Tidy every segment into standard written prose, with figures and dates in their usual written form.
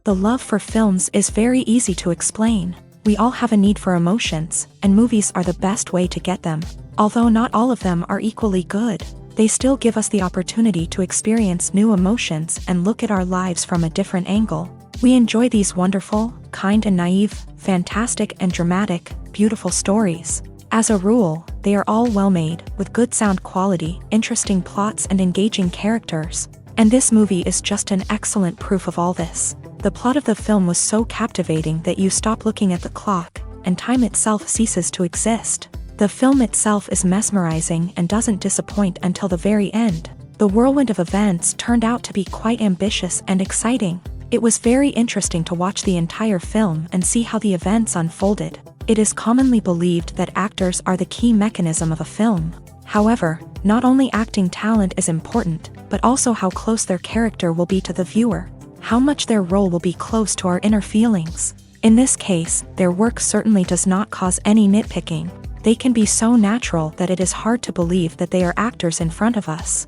The love for films is very easy to explain. We all have a need for emotions, and movies are the best way to get them. Although not all of them are equally good, they still give us the opportunity to experience new emotions and look at our lives from a different angle. We enjoy these wonderful, kind and naive, fantastic and dramatic, beautiful stories. As a rule, they are all well-made, with good sound quality, interesting plots and engaging characters. And this movie is just an excellent proof of all this. The plot of the film was so captivating that you stop looking at the clock, and time itself ceases to exist. The film itself is mesmerizing and doesn't disappoint until the very end. The whirlwind of events turned out to be quite ambitious and exciting. It was very interesting to watch the entire film and see how the events unfolded. It is commonly believed that actors are the key mechanism of a film. However, not only acting talent is important, but also how close their character will be to the viewer, how much their role will be close to our inner feelings. In this case, their work certainly does not cause any nitpicking. They can be so natural that it is hard to believe that they are actors in front of us.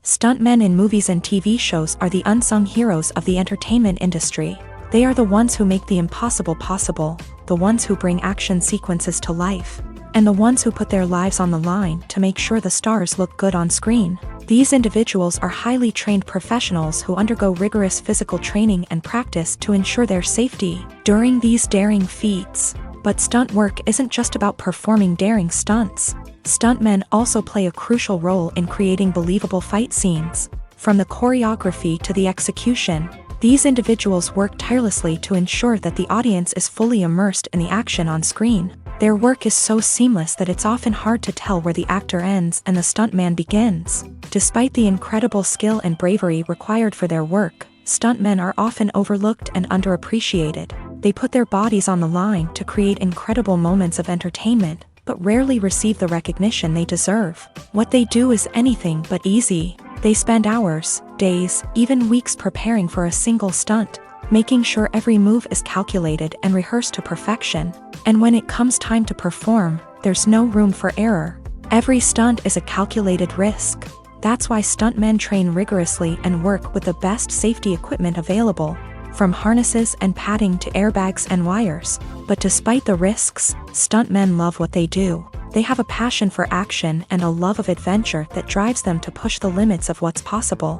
Stuntmen in movies and TV shows are the unsung heroes of the entertainment industry. They are the ones who make the impossible possible, the ones who bring action sequences to life, and the ones who put their lives on the line to make sure the stars look good on screen. These individuals are highly trained professionals who undergo rigorous physical training and practice to ensure their safety during these daring feats. But stunt work isn't just about performing daring stunts. Stuntmen also play a crucial role in creating believable fight scenes. From the choreography to the execution, these individuals work tirelessly to ensure that the audience is fully immersed in the action on screen. Their work is so seamless that it's often hard to tell where the actor ends and the stuntman begins. Despite the incredible skill and bravery required for their work, stuntmen are often overlooked and underappreciated. They put their bodies on the line to create incredible moments of entertainment, but rarely receive the recognition they deserve. What they do is anything but easy. They spend hours, days, even weeks preparing for a single stunt, making sure every move is calculated and rehearsed to perfection. And when it comes time to perform, there's no room for error. Every stunt is a calculated risk. That's why stuntmen train rigorously and work with the best safety equipment available, from harnesses and padding to airbags and wires. But despite the risks, stuntmen love what they do. They have a passion for action and a love of adventure that drives them to push the limits of what's possible.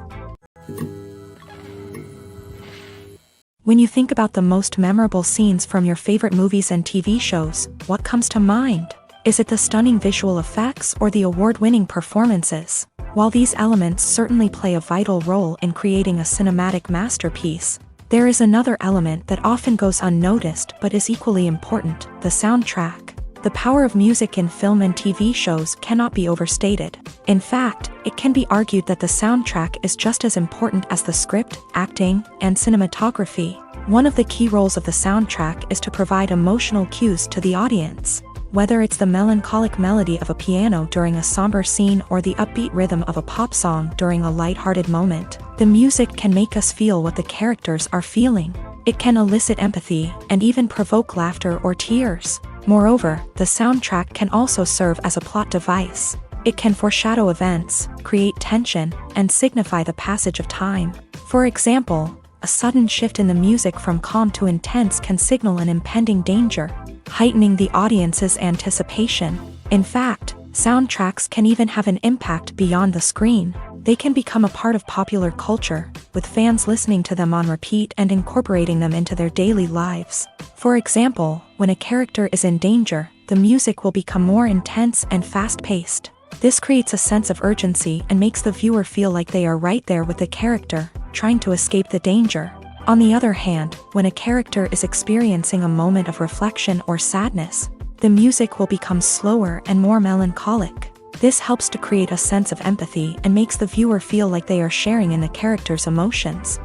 When you think about the most memorable scenes from your favorite movies and TV shows, what comes to mind? Is it the stunning visual effects or the award-winning performances? While these elements certainly play a vital role in creating a cinematic masterpiece, there is another element that often goes unnoticed but is equally important: the soundtrack. The power of music in film and TV shows cannot be overstated. In fact, it can be argued that the soundtrack is just as important as the script, acting, and cinematography. One of the key roles of the soundtrack is to provide emotional cues to the audience. Whether it's the melancholic melody of a piano during a somber scene or the upbeat rhythm of a pop song during a lighthearted moment, the music can make us feel what the characters are feeling. It can elicit empathy and even provoke laughter or tears. Moreover, the soundtrack can also serve as a plot device. It can foreshadow events, create tension, and signify the passage of time. For example, a sudden shift in the music from calm to intense can signal an impending danger, heightening the audience's anticipation. In fact, soundtracks can even have an impact beyond the screen. They can become a part of popular culture, with fans listening to them on repeat and incorporating them into their daily lives. For example, when a character is in danger, the music will become more intense and fast-paced. This creates a sense of urgency and makes the viewer feel like they are right there with the character, trying to escape the danger. On the other hand, when a character is experiencing a moment of reflection or sadness, the music will become slower and more melancholic. This helps to create a sense of empathy and makes the viewer feel like they are sharing in the character's emotions.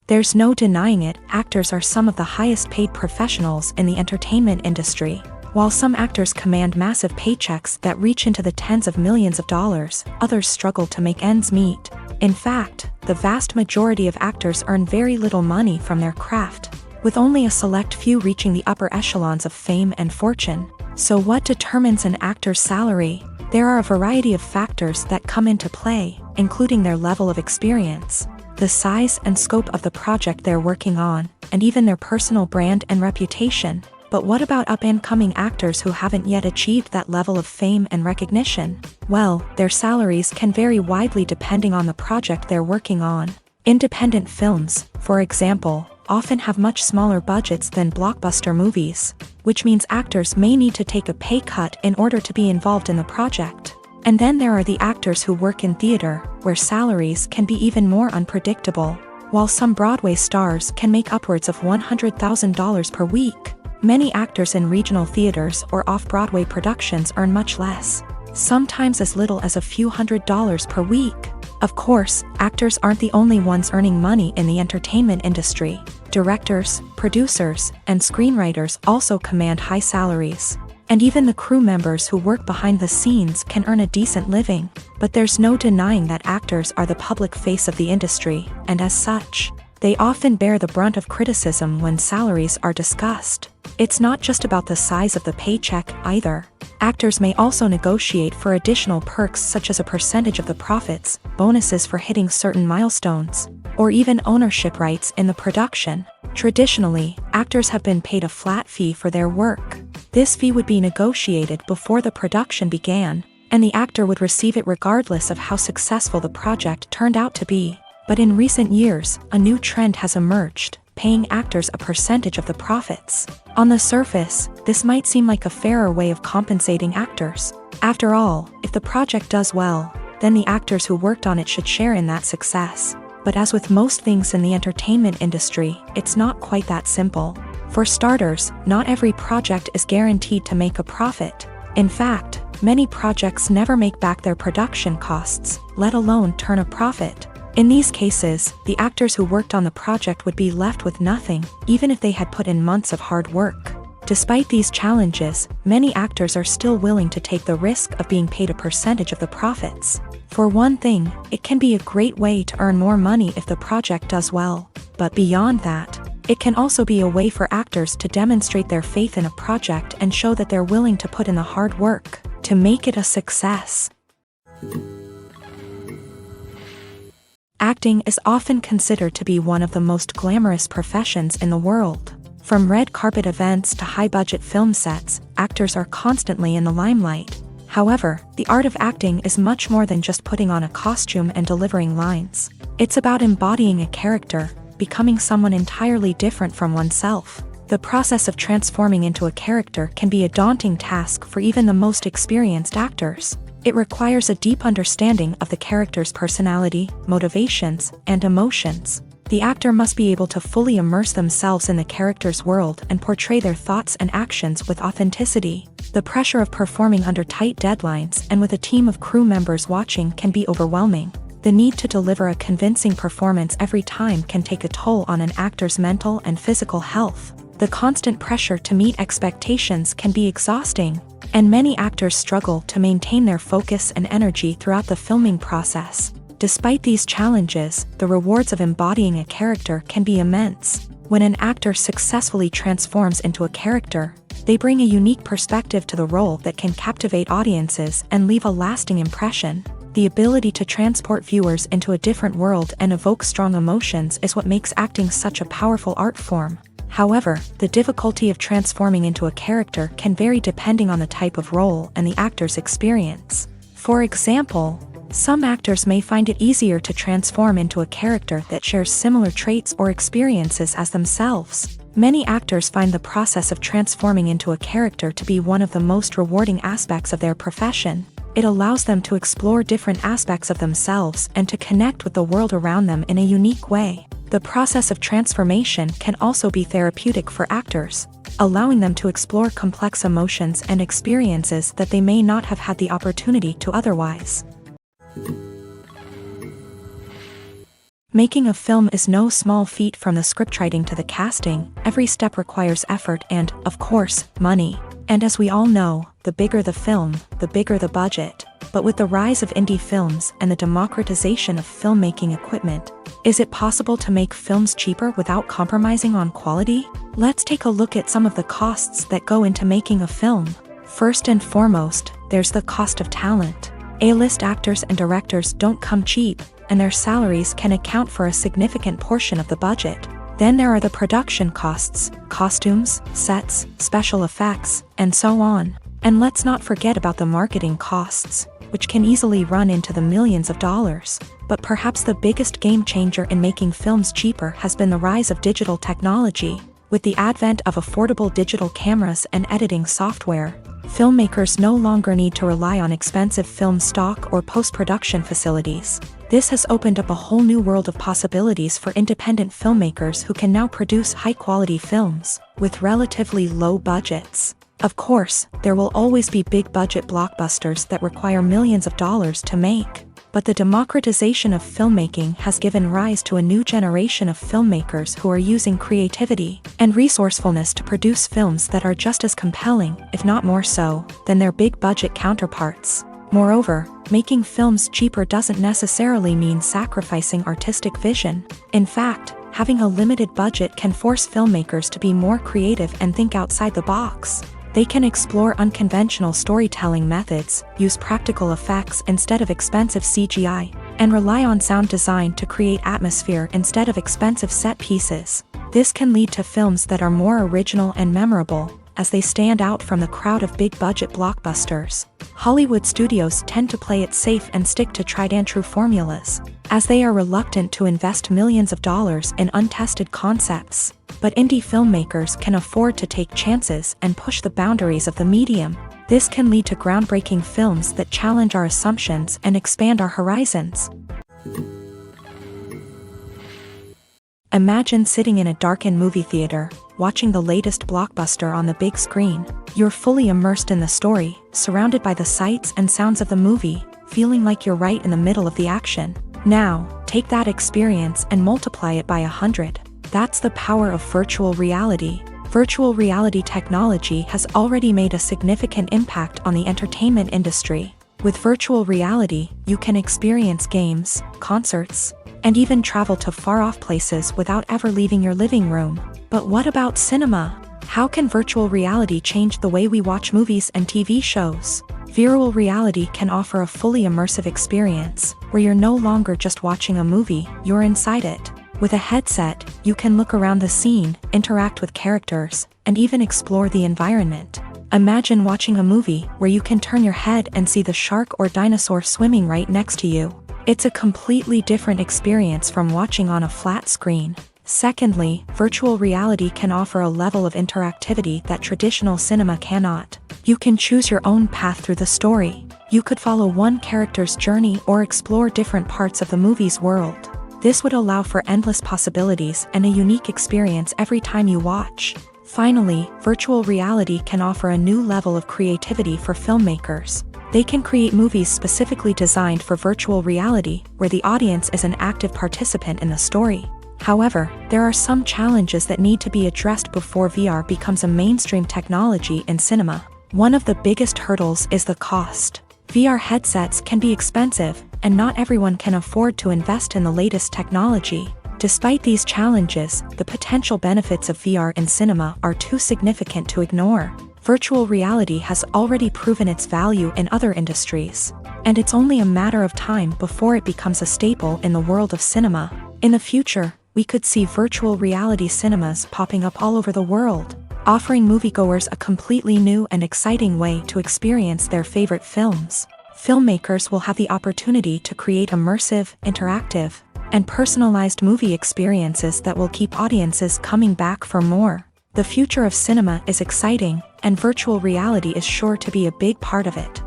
There's no denying it, actors are some of the highest paid professionals in the entertainment industry. While some actors command massive paychecks that reach into the tens of millions of dollars, others struggle to make ends meet. In fact, the vast majority of actors earn very little money from their craft, with only a select few reaching the upper echelons of fame and fortune. So what determines an actor's salary? There are a variety of factors that come into play, including their level of experience, the size and scope of the project they're working on, and even their personal brand and reputation. But what about up-and-coming actors who haven't yet achieved that level of fame and recognition? Well, their salaries can vary widely depending on the project they're working on. Independent films, for example, often have much smaller budgets than blockbuster movies, which means actors may need to take a pay cut in order to be involved in the project. And then there are the actors who work in theater, where salaries can be even more unpredictable. While some Broadway stars can make upwards of $100,000 per week, many actors in regional theaters or off-Broadway productions earn much less, sometimes as little as a few $100s per week. Of course, actors aren't the only ones earning money in the entertainment industry. Directors, producers, and screenwriters also command high salaries. And even the crew members who work behind the scenes can earn a decent living. But there's no denying that actors are the public face of the industry, and as such, they often bear the brunt of criticism when salaries are discussed. It's not just about the size of the paycheck either. Actors may also negotiate for additional perks such as a percentage of the profits, bonuses for hitting certain milestones, or even ownership rights in the production. Traditionally, actors have been paid a flat fee for their work. This fee would be negotiated before the production began, and the actor would receive it regardless of how successful the project turned out to be. But in recent years, a new trend has emerged, paying actors a percentage of the profits. On the surface, this might seem like a fairer way of compensating actors. After all, if the project does well, then the actors who worked on it should share in that success. But as with most things in the entertainment industry, it's not quite that simple. For starters, not every project is guaranteed to make a profit. In fact, many projects never make back their production costs, let alone turn a profit. In these cases, the actors who worked on the project would be left with nothing, even if they had put in months of hard work. Despite these challenges, many actors are still willing to take the risk of being paid a percentage of the profits. For one thing, it can be a great way to earn more money if the project does well. But beyond that, it can also be a way for actors to demonstrate their faith in a project and show that they're willing to put in the hard work to make it a success. Acting is often considered to be one of the most glamorous professions in the world. From red carpet events to high-budget film sets, actors are constantly in the limelight. However, the art of acting is much more than just putting on a costume and delivering lines. It's about embodying a character, becoming someone entirely different from oneself. The process of transforming into a character can be a daunting task for even the most experienced actors. It requires a deep understanding of the character's personality, motivations, and emotions. The actor must be able to fully immerse themselves in the character's world and portray their thoughts and actions with authenticity. The pressure of performing under tight deadlines and with a team of crew members watching can be overwhelming. The need to deliver a convincing performance every time can take a toll on an actor's mental and physical health. The constant pressure to meet expectations can be exhausting, and many actors struggle to maintain their focus and energy throughout the filming process. Despite these challenges, the rewards of embodying a character can be immense. When an actor successfully transforms into a character, they bring a unique perspective to the role that can captivate audiences and leave a lasting impression. The ability to transport viewers into a different world and evoke strong emotions is what makes acting such a powerful art form. However, the difficulty of transforming into a character can vary depending on the type of role and the actor's experience. For example, some actors may find it easier to transform into a character that shares similar traits or experiences as themselves. Many actors find the process of transforming into a character to be one of the most rewarding aspects of their profession. It allows them to explore different aspects of themselves and to connect with the world around them in a unique way. The process of transformation can also be therapeutic for actors, allowing them to explore complex emotions and experiences that they may not have had the opportunity to otherwise. Making a film is no small feat. From the scriptwriting to the casting, every step requires effort and, of course, money. And as we all know, the bigger the film, the bigger the budget. But with the rise of indie films and the democratization of filmmaking equipment, is it possible to make films cheaper without compromising on quality? Let's take a look at some of the costs that go into making a film. First and foremost, there's the cost of talent. A-list actors and directors don't come cheap, and their salaries can account for a significant portion of the budget. Then there are the production costs, costumes, sets, special effects, and so on. And let's not forget about the marketing costs, which can easily run into the millions of dollars. But perhaps the biggest game changer in making films cheaper has been the rise of digital technology. With the advent of affordable digital cameras and editing software, filmmakers no longer need to rely on expensive film stock or post-production facilities. This has opened up a whole new world of possibilities for independent filmmakers who can now produce high-quality films with relatively low budgets. Of course, there will always be big-budget blockbusters that require millions of dollars to make. But the democratization of filmmaking has given rise to a new generation of filmmakers who are using creativity and resourcefulness to produce films that are just as compelling, if not more so, than their big-budget counterparts. Moreover, making films cheaper doesn't necessarily mean sacrificing artistic vision. In fact, having a limited budget can force filmmakers to be more creative and think outside the box. They can explore unconventional storytelling methods, use practical effects instead of expensive CGI, and rely on sound design to create atmosphere instead of expensive set pieces. This can lead to films that are more original and memorable, as they stand out from the crowd of big-budget blockbusters. Hollywood studios tend to play it safe and stick to tried-and-true formulas, as they are reluctant to invest millions of dollars in untested concepts. But indie filmmakers can afford to take chances and push the boundaries of the medium. This can lead to groundbreaking films that challenge our assumptions and expand our horizons. Imagine sitting in a darkened movie theater, watching the latest blockbuster on the big screen. You're fully immersed in the story, surrounded by the sights and sounds of the movie, feeling like you're right in the middle of the action. Now, take that experience and multiply it by 100. That's the power of virtual reality. Virtual reality technology has already made a significant impact on the entertainment industry. With virtual reality, you can experience games, concerts, and even travel to far-off places without ever leaving your living room. But what about cinema? How can virtual reality change the way we watch movies and TV shows? Virtual reality can offer a fully immersive experience, where you're no longer just watching a movie, you're inside it. With a headset, you can look around the scene, interact with characters, and even explore the environment. Imagine watching a movie where you can turn your head and see the shark or dinosaur swimming right next to you. It's a completely different experience from watching on a flat screen. Secondly, virtual reality can offer a level of interactivity that traditional cinema cannot. You can choose your own path through the story. You could follow one character's journey or explore different parts of the movie's world. This would allow for endless possibilities and a unique experience every time you watch. Finally, virtual reality can offer a new level of creativity for filmmakers. They can create movies specifically designed for virtual reality, where the audience is an active participant in the story. However, there are some challenges that need to be addressed before VR becomes a mainstream technology in cinema. One of the biggest hurdles is the cost. VR headsets can be expensive, and not everyone can afford to invest in the latest technology. Despite these challenges, the potential benefits of VR in cinema are too significant to ignore. Virtual reality has already proven its value in other industries, and it's only a matter of time before it becomes a staple in the world of cinema. In the future, we could see virtual reality cinemas popping up all over the world, offering moviegoers a completely new and exciting way to experience their favorite films. Filmmakers will have the opportunity to create immersive, interactive, and personalized movie experiences that will keep audiences coming back for more. The future of cinema is exciting, and virtual reality is sure to be a big part of it.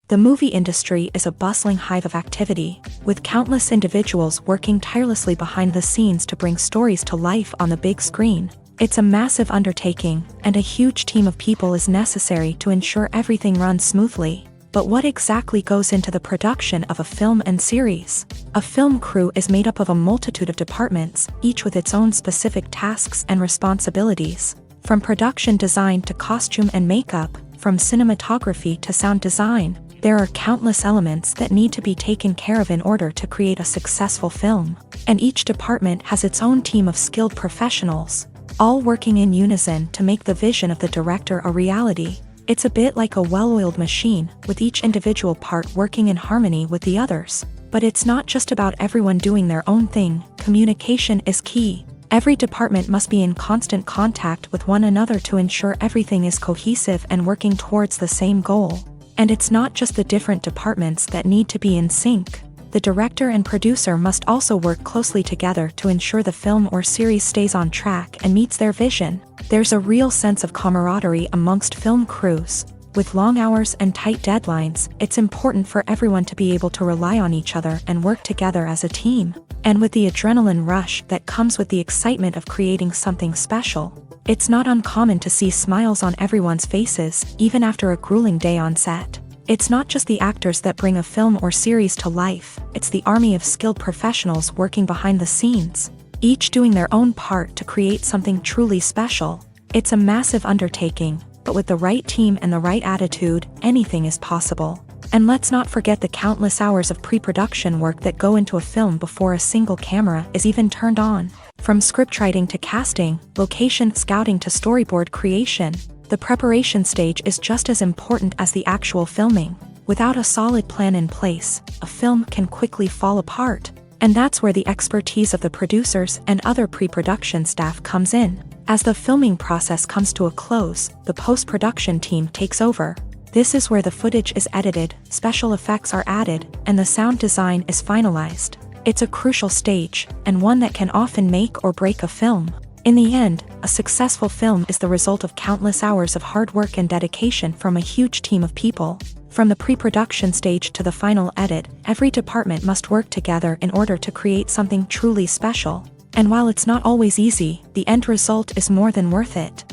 The movie industry is a bustling hive of activity, with countless individuals working tirelessly behind the scenes to bring stories to life on the big screen. It's a massive undertaking, and a huge team of people is necessary to ensure everything runs smoothly. But what exactly goes into the production of a film and series? A film crew is made up of a multitude of departments, each with its own specific tasks and responsibilities. From production design to costume and makeup, from cinematography to sound design, there are countless elements that need to be taken care of in order to create a successful film. And each department has its own team of skilled professionals, all working in unison to make the vision of the director a reality. It's a bit like a well-oiled machine, with each individual part working in harmony with the others. But it's not just about everyone doing their own thing. Communication is key. Every department must be in constant contact with one another to ensure everything is cohesive and working towards the same goal. And it's not just the different departments that need to be in sync. The director and producer must also work closely together to ensure the film or series stays on track and meets their vision. There's a real sense of camaraderie amongst film crews. With long hours and tight deadlines, it's important for everyone to be able to rely on each other and work together as a team. And with the adrenaline rush that comes with the excitement of creating something special, it's not uncommon to see smiles on everyone's faces, even after a grueling day on set. It's not just the actors that bring a film or series to life, it's the army of skilled professionals working behind the scenes, each doing their own part to create something truly special. It's a massive undertaking, but with the right team and the right attitude, anything is possible. And let's not forget the countless hours of pre-production work that go into a film before a single camera is even turned on. From scriptwriting to casting, location scouting to storyboard creation, the preparation stage is just as important as the actual filming. Without a solid plan in place, a film can quickly fall apart. And that's where the expertise of the producers and other pre-production staff comes in. As the filming process comes to a close, the post-production team takes over. This is where the footage is edited, special effects are added, and the sound design is finalized. It's a crucial stage, and one that can often make or break a film. In the end, a successful film is the result of countless hours of hard work and dedication from a huge team of people. From the pre-production stage to the final edit, every department must work together in order to create something truly special. And while it's not always easy, the end result is more than worth it.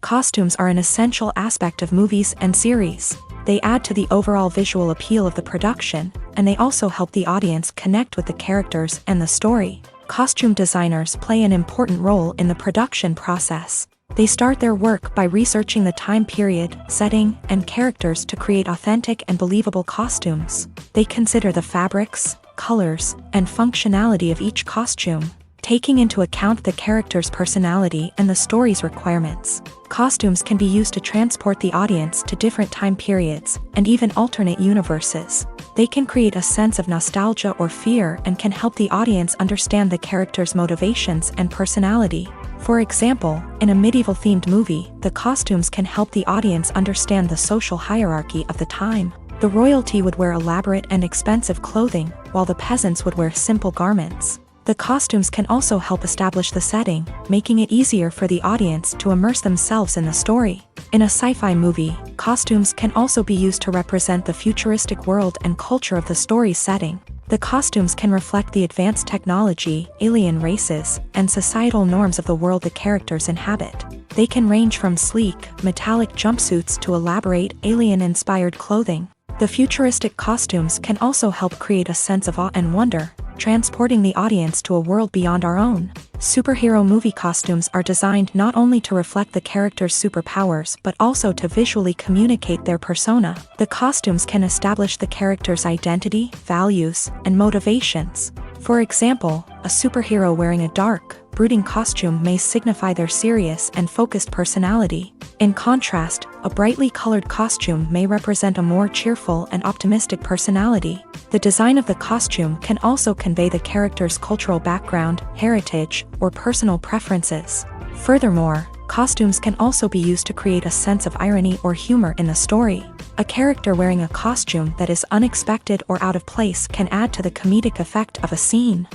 Costumes are an essential aspect of movies and series. They add to the overall visual appeal of the production, and they also help the audience connect with the characters and the story. Costume designers play an important role in the production process. They start their work by researching the time period, setting, and characters to create authentic and believable costumes. They consider the fabrics, colors, and functionality of each costume, taking into account the character's personality and the story's requirements. Costumes can be used to transport the audience to different time periods, and even alternate universes. They can create a sense of nostalgia or fear and can help the audience understand the character's motivations and personality. For example, in a medieval-themed movie, the costumes can help the audience understand the social hierarchy of the time. The royalty would wear elaborate and expensive clothing, while the peasants would wear simple garments. The costumes can also help establish the setting, making it easier for the audience to immerse themselves in the story. In a sci-fi movie, costumes can also be used to represent the futuristic world and culture of the story's setting. The costumes can reflect the advanced technology, alien races, and societal norms of the world the characters inhabit. They can range from sleek, metallic jumpsuits to elaborate, alien-inspired clothing. The futuristic costumes can also help create a sense of awe and wonder, transporting the audience to a world beyond our own. Superhero movie costumes are designed not only to reflect the character's superpowers but also to visually communicate their persona. The costumes can establish the character's identity, values, and motivations. For example, a superhero wearing a dark, brooding costume may signify their serious and focused personality. In contrast, a brightly colored costume may represent a more cheerful and optimistic personality. The design of the costume can also convey the character's cultural background, heritage, or personal preferences. Furthermore, costumes can also be used to create a sense of irony or humor in the story. A character wearing a costume that is unexpected or out of place can add to the comedic effect of a scene.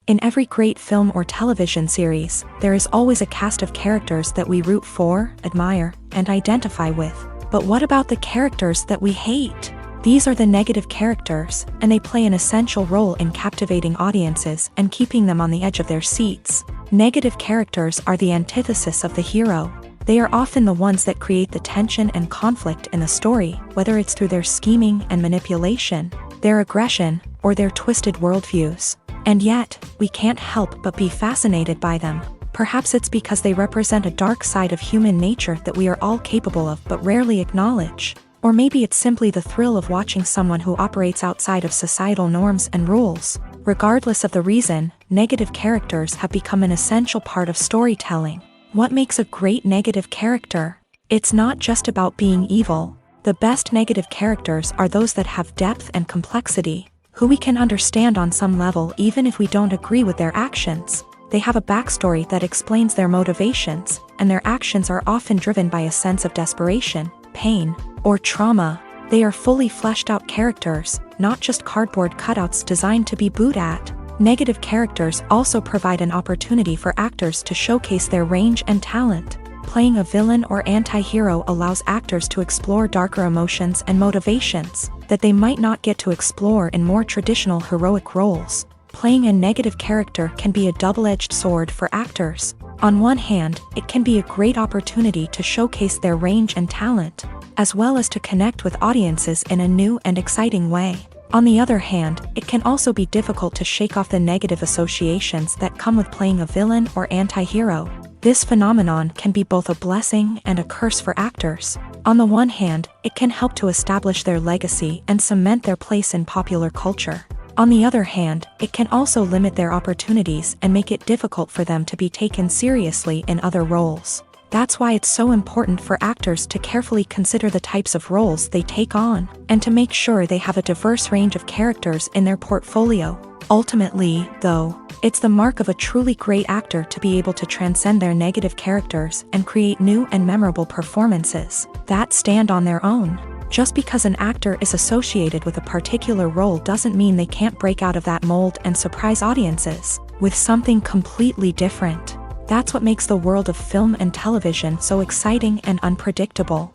In every great film or television series, there is always a cast of characters that we root for, admire, and identify with. But what about the characters that we hate? These are the negative characters, and they play an essential role in captivating audiences and keeping them on the edge of their seats. Negative characters are the antithesis of the hero. They are often the ones that create the tension and conflict in the story, whether it's through their scheming and manipulation, their aggression, or their twisted worldviews. And yet, we can't help but be fascinated by them. Perhaps it's because they represent a dark side of human nature that we are all capable of but rarely acknowledge. Or maybe it's simply the thrill of watching someone who operates outside of societal norms and rules. Regardless of the reason, negative characters have become an essential part of storytelling. What makes a great negative character? It's not just about being evil. The best negative characters are those that have depth and complexity, who we can understand on some level even if we don't agree with their actions. They have a backstory that explains their motivations, and their actions are often driven by a sense of desperation, pain, or trauma. They are fully fleshed out characters, not just cardboard cutouts designed to be booed at. Negative characters also provide an opportunity for actors to showcase their range and talent. Playing a villain or anti-hero allows actors to explore darker emotions and motivations that they might not get to explore in more traditional heroic roles. Playing a negative character can be a double-edged sword for actors. On one hand, it can be a great opportunity to showcase their range and talent, as well as to connect with audiences in a new and exciting way. On the other hand, it can also be difficult to shake off the negative associations that come with playing a villain or anti-hero. This phenomenon can be both a blessing and a curse for actors. On the one hand, it can help to establish their legacy and cement their place in popular culture. On the other hand, it can also limit their opportunities and make it difficult for them to be taken seriously in other roles. That's why it's so important for actors to carefully consider the types of roles they take on, and to make sure they have a diverse range of characters in their portfolio. Ultimately, though, it's the mark of a truly great actor to be able to transcend their negative characters and create new and memorable performances that stand on their own. Just because an actor is associated with a particular role doesn't mean they can't break out of that mold and surprise audiences with something completely different. That's what makes the world of film and television so exciting and unpredictable.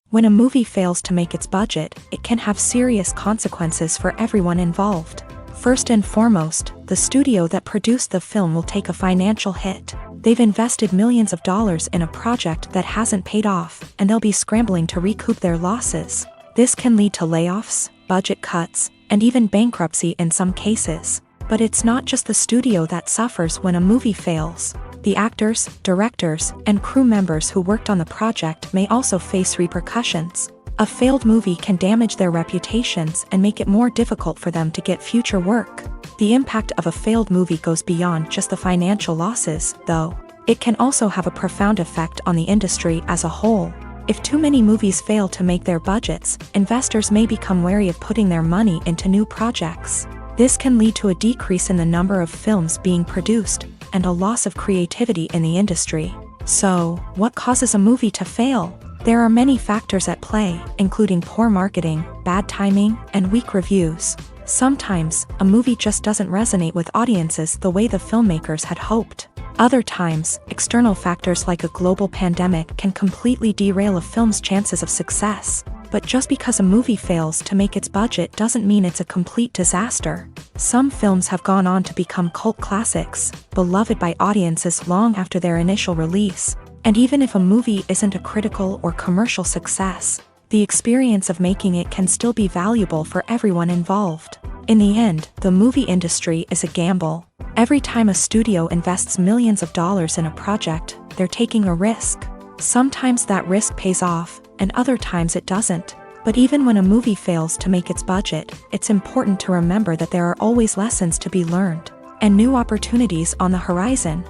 When a movie fails to make its budget, it can have serious consequences for everyone involved. First and foremost, the studio that produced the film will take a financial hit. They've invested millions of dollars in a project that hasn't paid off, and they'll be scrambling to recoup their losses. This can lead to layoffs, budget cuts, and even bankruptcy in some cases. But it's not just the studio that suffers when a movie fails. The actors, directors, and crew members who worked on the project may also face repercussions. A failed movie can damage their reputations and make it more difficult for them to get future work. The impact of a failed movie goes beyond just the financial losses, though. It can also have a profound effect on the industry as a whole. If too many movies fail to make their budgets, investors may become wary of putting their money into new projects. This can lead to a decrease in the number of films being produced, and a loss of creativity in the industry. So, what causes a movie to fail? There are many factors at play, including poor marketing, bad timing, and weak reviews. Sometimes, a movie just doesn't resonate with audiences the way the filmmakers had hoped. Other times, external factors like a global pandemic can completely derail a film's chances of success. But just because a movie fails to make its budget doesn't mean it's a complete disaster. Some films have gone on to become cult classics, beloved by audiences long after their initial release. And even if a movie isn't a critical or commercial success, the experience of making it can still be valuable for everyone involved. In the end, the movie industry is a gamble. Every time a studio invests millions of dollars in a project, they're taking a risk. Sometimes that risk pays off, and other times it doesn't. But even when a movie fails to make its budget, it's important to remember that there are always lessons to be learned, and new opportunities on the horizon.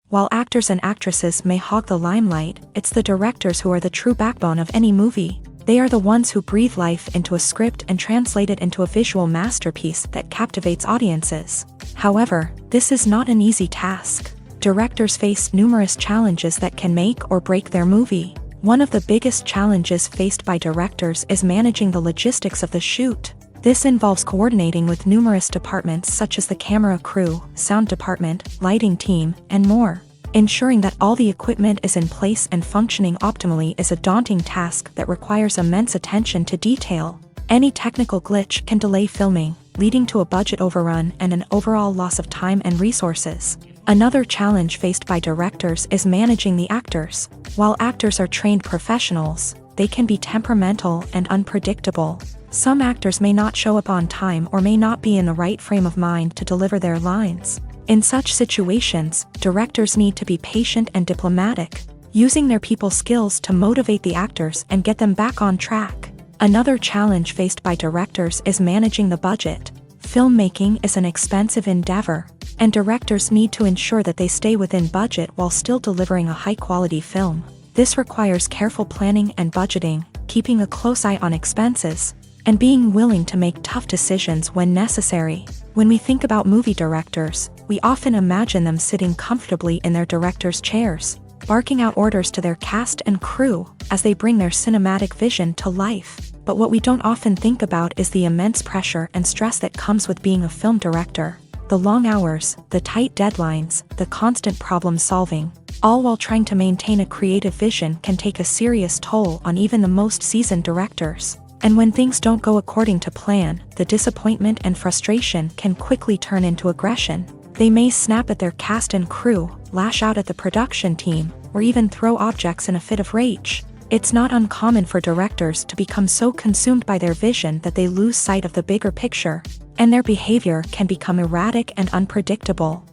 While actors and actresses may hog the limelight, it's the directors who are the true backbone of any movie. They are the ones who breathe life into a script and translate it into a visual masterpiece that captivates audiences. However, this is not an easy task. Directors face numerous challenges that can make or break their movie. One of the biggest challenges faced by directors is managing the logistics of the shoot. This involves coordinating with numerous departments such as the camera crew, sound department, lighting team, and more. Ensuring that all the equipment is in place and functioning optimally is a daunting task that requires immense attention to detail. Any technical glitch can delay filming, leading to a budget overrun and an overall loss of time and resources. Another challenge faced by directors is managing the actors. While actors are trained professionals, they can be temperamental and unpredictable. Some actors may not show up on time or may not be in the right frame of mind to deliver their lines. In such situations, directors need to be patient and diplomatic, using their people skills to motivate the actors and get them back on track. Another challenge faced by directors is managing the budget. Filmmaking is an expensive endeavor, and directors need to ensure that they stay within budget while still delivering a high-quality film. This requires careful planning and budgeting, keeping a close eye on expenses, and being willing to make tough decisions when necessary. When we think about movie directors, we often imagine them sitting comfortably in their director's chairs, barking out orders to their cast and crew as they bring their cinematic vision to life. But what we don't often think about is the immense pressure and stress that comes with being a film director. The long hours, the tight deadlines, the constant problem solving, all while trying to maintain a creative vision can take a serious toll on even the most seasoned directors. And when things don't go according to plan, the disappointment and frustration can quickly turn into aggression. They may snap at their cast and crew, lash out at the production team, or even throw objects in a fit of rage. It's not uncommon for directors to become so consumed by their vision that they lose sight of the bigger picture, and their behavior can become erratic and unpredictable.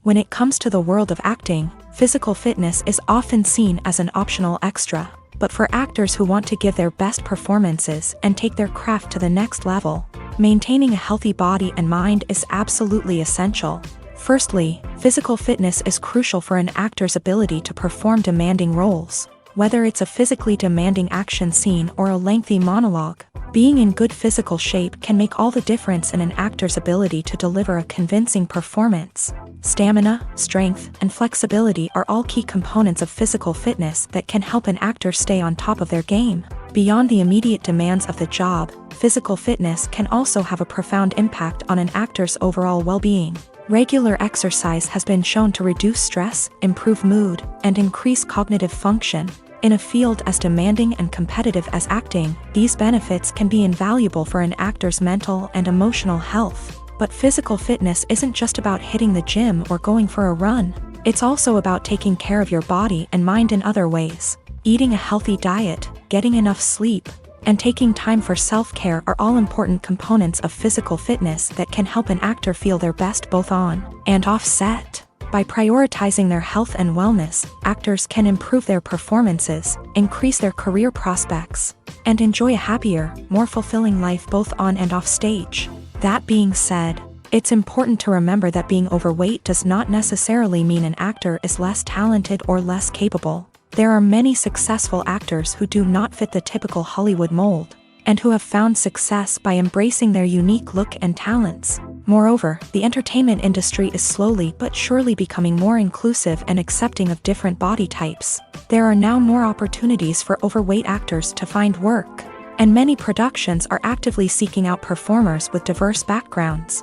When it comes to the world of acting, physical fitness is often seen as an optional extra, but for actors who want to give their best performances and take their craft to the next level, maintaining a healthy body and mind is absolutely essential. Firstly, physical fitness is crucial for an actor's ability to perform demanding roles. Whether it's a physically demanding action scene or a lengthy monologue, being in good physical shape can make all the difference in an actor's ability to deliver a convincing performance. Stamina, strength, and flexibility are all key components of physical fitness that can help an actor stay on top of their game. Beyond the immediate demands of the job, physical fitness can also have a profound impact on an actor's overall well-being. Regular exercise has been shown to reduce stress, improve mood, and increase cognitive function. In a field as demanding and competitive as acting, these benefits can be invaluable for an actor's mental and emotional health. But physical fitness isn't just about hitting the gym or going for a run. It's also about taking care of your body and mind in other ways. Eating a healthy diet, getting enough sleep, and taking time for self-care are all important components of physical fitness that can help an actor feel their best both on and off set. By prioritizing their health and wellness, actors can improve their performances, increase their career prospects, and enjoy a happier, more fulfilling life both on and off stage. That being said, it's important to remember that being overweight does not necessarily mean an actor is less talented or less capable. There are many successful actors who do not fit the typical Hollywood mold, and who have found success by embracing their unique look and talents. Moreover, the entertainment industry is slowly but surely becoming more inclusive and accepting of different body types. There are now more opportunities for overweight actors to find work, and many productions are actively seeking out performers with diverse backgrounds.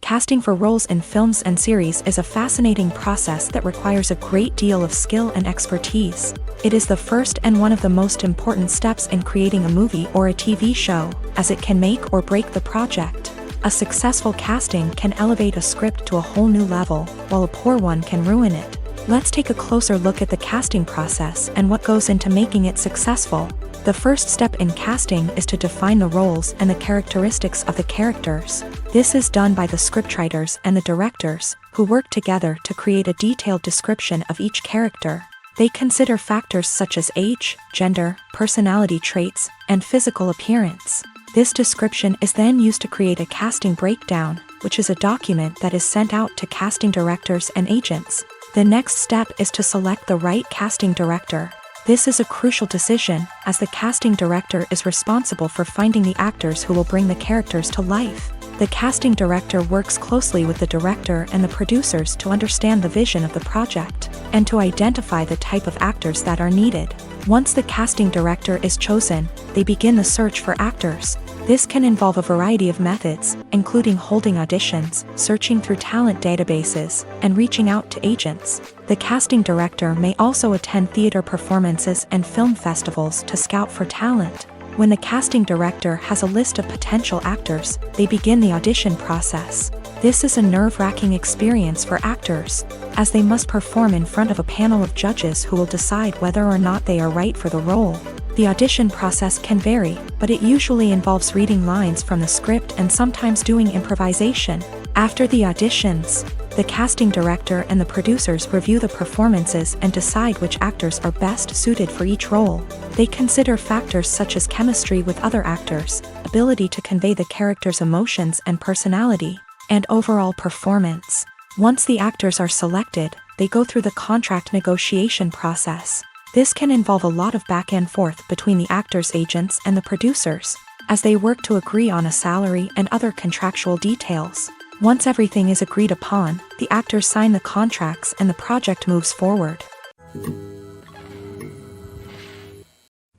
Casting for roles in films and series is a fascinating process that requires a great deal of skill and expertise. It is the first and one of the most important steps in creating a movie or a TV show, as it can make or break the project. A successful casting can elevate a script to a whole new level, while a poor one can ruin it. Let's take a closer look at the casting process and what goes into making it successful. The first step in casting is to define the roles and the characteristics of the characters. This is done by the scriptwriters and the directors, who work together to create a detailed description of each character. They consider factors such as age, gender, personality traits, and physical appearance. This description is then used to create a casting breakdown, which is a document that is sent out to casting directors and agents. The next step is to select the right casting director. This is a crucial decision, as the casting director is responsible for finding the actors who will bring the characters to life. The casting director works closely with the director and the producers to understand the vision of the project, and to identify the type of actors that are needed. Once the casting director is chosen, they begin the search for actors. This can involve a variety of methods, including holding auditions, searching through talent databases, and reaching out to agents. The casting director may also attend theater performances and film festivals to scout for talent. When the casting director has a list of potential actors, they begin the audition process. This is a nerve-wracking experience for actors, as they must perform in front of a panel of judges who will decide whether or not they are right for the role. The audition process can vary, but it usually involves reading lines from the script and sometimes doing improvisation. After the auditions, the casting director and the producers review the performances and decide which actors are best suited for each role. They consider factors such as chemistry with other actors, ability to convey the character's emotions and personality, and overall performance. Once the actors are selected, they go through the contract negotiation process. This can involve a lot of back and forth between the actors' agents and the producers, as they work to agree on a salary and other contractual details. Once everything is agreed upon, the actors sign the contracts and the project moves forward.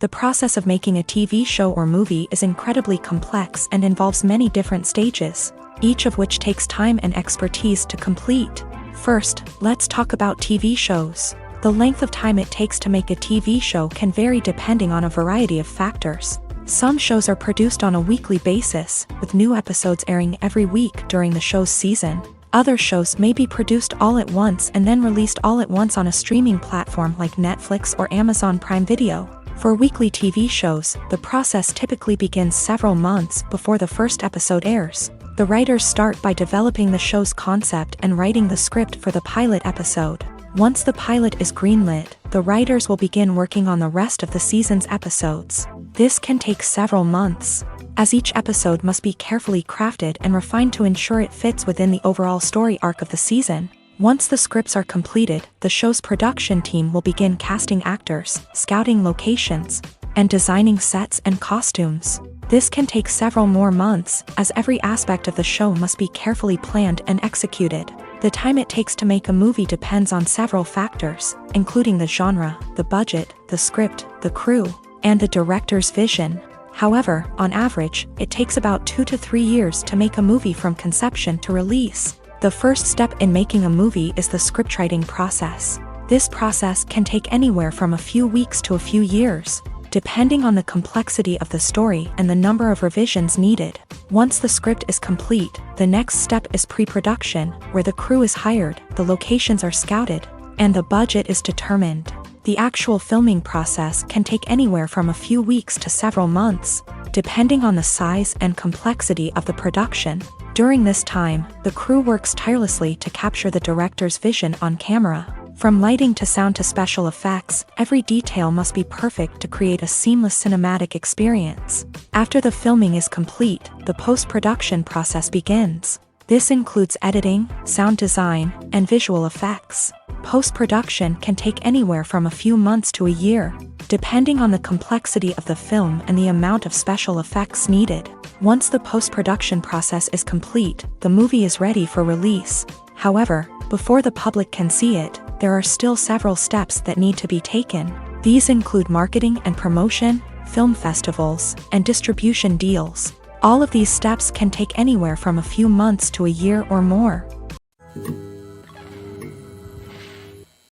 The process of making a TV show or movie is incredibly complex and involves many different stages, each of which takes time and expertise to complete. First, let's talk about TV shows. The length of time it takes to make a TV show can vary depending on a variety of factors. Some shows are produced on a weekly basis, with new episodes airing every week during the show's season. Other shows may be produced all at once and then released all at once on a streaming platform like Netflix or Amazon Prime Video. For weekly TV shows, the process typically begins several months before the first episode airs. The writers start by developing the show's concept and writing the script for the pilot episode. Once the pilot is greenlit, the writers will begin working on the rest of the season's episodes. This can take several months, as each episode must be carefully crafted and refined to ensure it fits within the overall story arc of the season. Once the scripts are completed, the show's production team will begin casting actors, scouting locations, and designing sets and costumes. This can take several more months, as every aspect of the show must be carefully planned and executed. The time it takes to make a movie depends on several factors, including the genre, the budget, the script, the crew, and the director's vision. However, on average, it takes about 2 to 3 years to make a movie from conception to release. The first step in making a movie is the scriptwriting process. This process can take anywhere from a few weeks to a few years, depending on the complexity of the story and the number of revisions needed. Once the script is complete, the next step is pre-production, where the crew is hired, the locations are scouted, and the budget is determined. The actual filming process can take anywhere from a few weeks to several months, depending on the size and complexity of the production. During this time, the crew works tirelessly to capture the director's vision on camera. From lighting to sound to special effects, every detail must be perfect to create a seamless cinematic experience. After the filming is complete, the post-production process begins. This includes editing, sound design, and visual effects. Post-production can take anywhere from a few months to a year, depending on the complexity of the film and the amount of special effects needed. Once the post-production process is complete, the movie is ready for release. However, before the public can see it, there are still several steps that need to be taken. These include marketing and promotion, film festivals, and distribution deals. All of these steps can take anywhere from a few months to a year or more.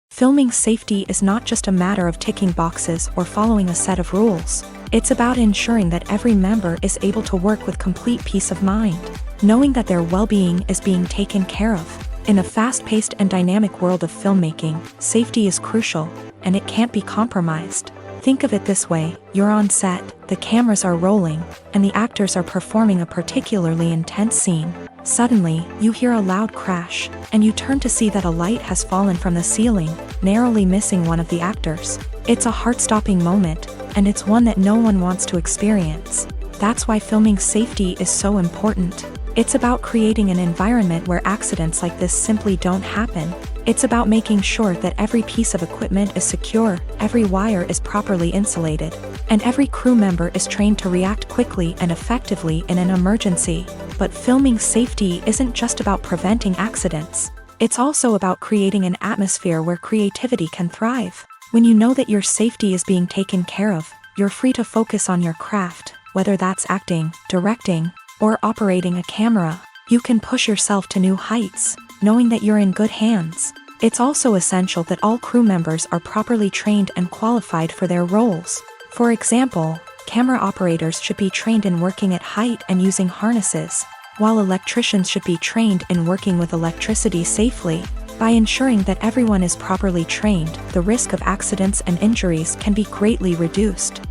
Filming safety is not just a matter of ticking boxes or following a set of rules. It's about ensuring that every member is able to work with complete peace of mind, knowing that their well-being is being taken care of. In a fast-paced and dynamic world of filmmaking, safety is crucial, and it can't be compromised. Think of it this way: you're on set, the cameras are rolling, and the actors are performing a particularly intense scene. Suddenly, you hear a loud crash, and you turn to see that a light has fallen from the ceiling, narrowly missing one of the actors. It's a heart-stopping moment, and it's one that no one wants to experience. That's why filming safety is so important. It's about creating an environment where accidents like this simply don't happen. It's about making sure that every piece of equipment is secure, every wire is properly insulated, and every crew member is trained to react quickly and effectively in an emergency. But filming safety isn't just about preventing accidents. It's also about creating an atmosphere where creativity can thrive. When you know that your safety is being taken care of, you're free to focus on your craft, whether that's acting, directing, or operating a camera. You can push yourself to new heights, knowing that you're in good hands. It's also essential that all crew members are properly trained and qualified for their roles. For example, camera operators should be trained in working at height and using harnesses, while electricians should be trained in working with electricity safely. By ensuring that everyone is properly trained, the risk of accidents and injuries can be greatly reduced.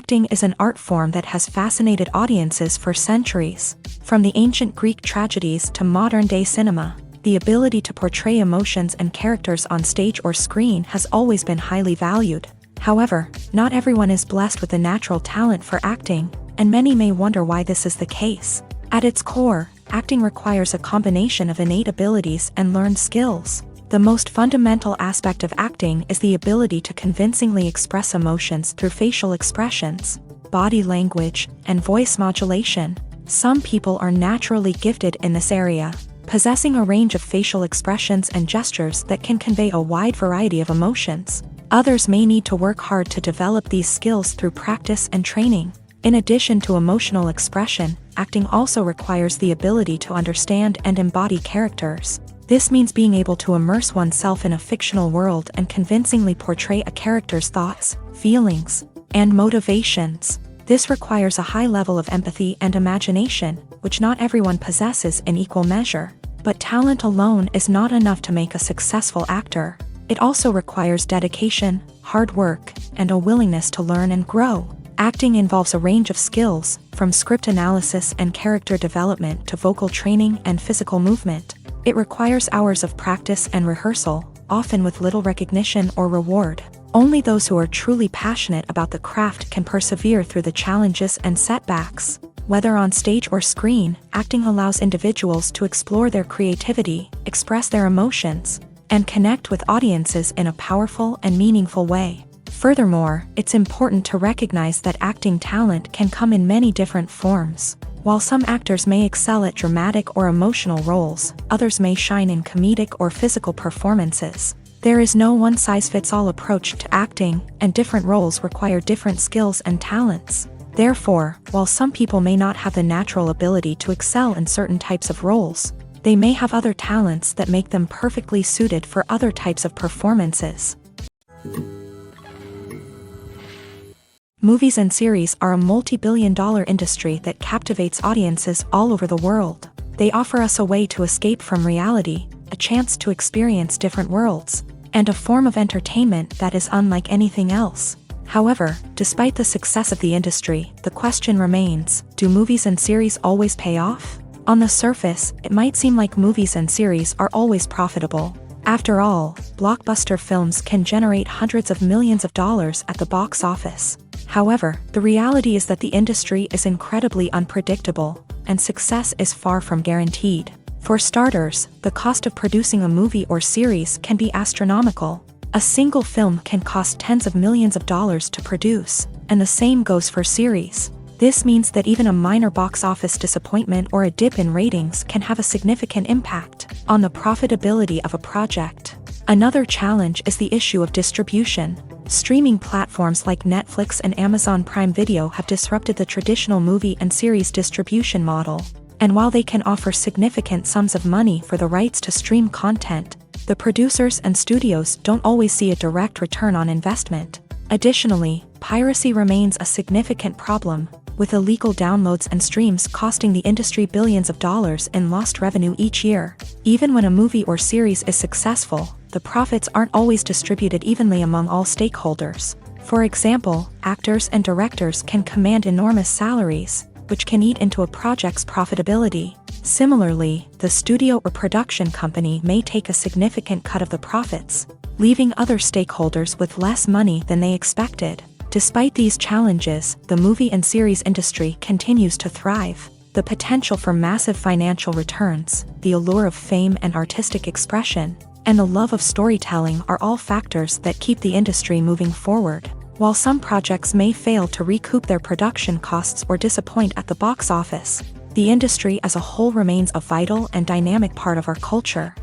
Acting is an art form that has fascinated audiences for centuries. From the ancient Greek tragedies to modern-day cinema, the ability to portray emotions and characters on stage or screen has always been highly valued. However, not everyone is blessed with a natural talent for acting, and many may wonder why this is the case. At its core, acting requires a combination of innate abilities and learned skills. The most fundamental aspect of acting is the ability to convincingly express emotions through facial expressions, body language, and voice modulation. Some people are naturally gifted in this area, possessing a range of facial expressions and gestures that can convey a wide variety of emotions. Others may need to work hard to develop these skills through practice and training. In addition to emotional expression, acting also requires the ability to understand and embody characters. This means being able to immerse oneself in a fictional world and convincingly portray a character's thoughts, feelings, and motivations. This requires a high level of empathy and imagination, which not everyone possesses in equal measure. But talent alone is not enough to make a successful actor. It also requires dedication, hard work, and a willingness to learn and grow. Acting involves a range of skills, from script analysis and character development to vocal training and physical movement. It requires hours of practice and rehearsal, often with little recognition or reward. Only those who are truly passionate about the craft can persevere through the challenges and setbacks. Whether on stage or screen, acting allows individuals to explore their creativity, express their emotions, and connect with audiences in a powerful and meaningful way. Furthermore, it's important to recognize that acting talent can come in many different forms. While some actors may excel at dramatic or emotional roles, others may shine in comedic or physical performances. There is no one-size-fits-all approach to acting, and different roles require different skills and talents. Therefore, while some people may not have the natural ability to excel in certain types of roles, they may have other talents that make them perfectly suited for other types of performances. Movies and series are a multi-billion-dollar industry that captivates audiences all over the world. They offer us a way to escape from reality, a chance to experience different worlds, and a form of entertainment that is unlike anything else. However, despite the success of the industry, the question remains, do movies and series always pay off? On the surface, it might seem like movies and series are always profitable. After all, blockbuster films can generate hundreds of millions of dollars at the box office. However, the reality is that the industry is incredibly unpredictable, and success is far from guaranteed. For starters, the cost of producing a movie or series can be astronomical. A single film can cost tens of millions of dollars to produce, and the same goes for series. This means that even a minor box office disappointment or a dip in ratings can have a significant impact on the profitability of a project. Another challenge is the issue of distribution. Streaming platforms like Netflix and Amazon Prime Video have disrupted the traditional movie and series distribution model. And while they can offer significant sums of money for the rights to stream content, the producers and studios don't always see a direct return on investment. Additionally, piracy remains a significant problem, with illegal downloads and streams costing the industry billions of dollars in lost revenue each year. Even when a movie or series is successful, the profits aren't always distributed evenly among all stakeholders. For example, actors and directors can command enormous salaries, which can eat into a project's profitability. Similarly, the studio or production company may take a significant cut of the profits, leaving other stakeholders with less money than they expected. Despite these challenges, the movie and series industry continues to thrive. The potential for massive financial returns, the allure of fame and artistic expression, and the love of storytelling are all factors that keep the industry moving forward. While some projects may fail to recoup their production costs or disappoint at the box office, the industry as a whole remains a vital and dynamic part of our culture.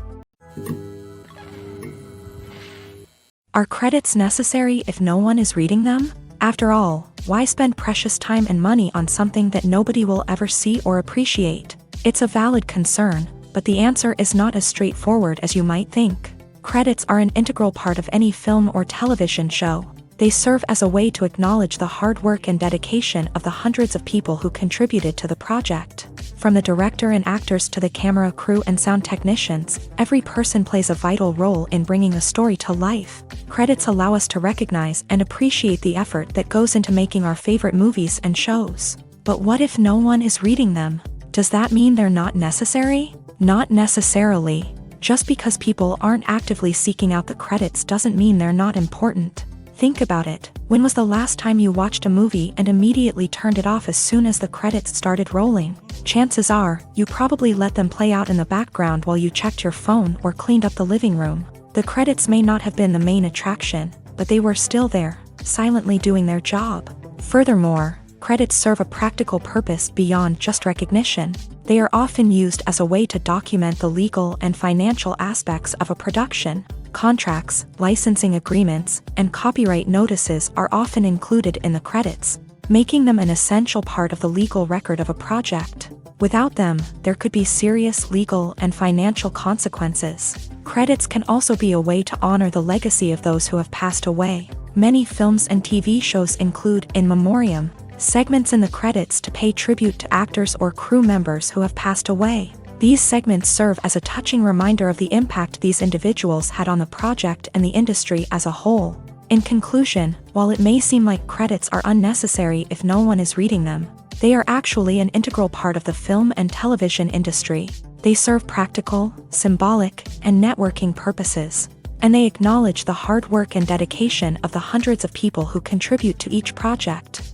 Are credits necessary if no one is reading them? After all, why spend precious time and money on something that nobody will ever see or appreciate? It's a valid concern, but the answer is not as straightforward as you might think. Credits are an integral part of any film or television show. They serve as a way to acknowledge the hard work and dedication of the hundreds of people who contributed to the project. From the director and actors to the camera crew and sound technicians, every person plays a vital role in bringing a story to life. Credits allow us to recognize and appreciate the effort that goes into making our favorite movies and shows. But what if no one is reading them? Does that mean they're not necessary? Not necessarily. Just because people aren't actively seeking out the credits doesn't mean they're not important. Think about it. When was the last time you watched a movie and immediately turned it off as soon as the credits started rolling? Chances are, you probably let them play out in the background while you checked your phone or cleaned up the living room. The credits may not have been the main attraction, but they were still there, silently doing their job. Furthermore, credits serve a practical purpose beyond just recognition. They are often used as a way to document the legal and financial aspects of a production. Contracts, licensing agreements, and copyright notices are often included in the credits, making them an essential part of the legal record of a project. Without them, there could be serious legal and financial consequences. Credits can also be a way to honor the legacy of those who have passed away. Many films and TV shows include in memoriam segments in the credits to pay tribute to actors or crew members who have passed away. These segments serve as a touching reminder of the impact these individuals had on the project and the industry as a whole. In conclusion, while it may seem like credits are unnecessary if no one is reading them, they are actually an integral part of the film and television industry. They serve practical, symbolic, and networking purposes, and they acknowledge the hard work and dedication of the hundreds of people who contribute to each project.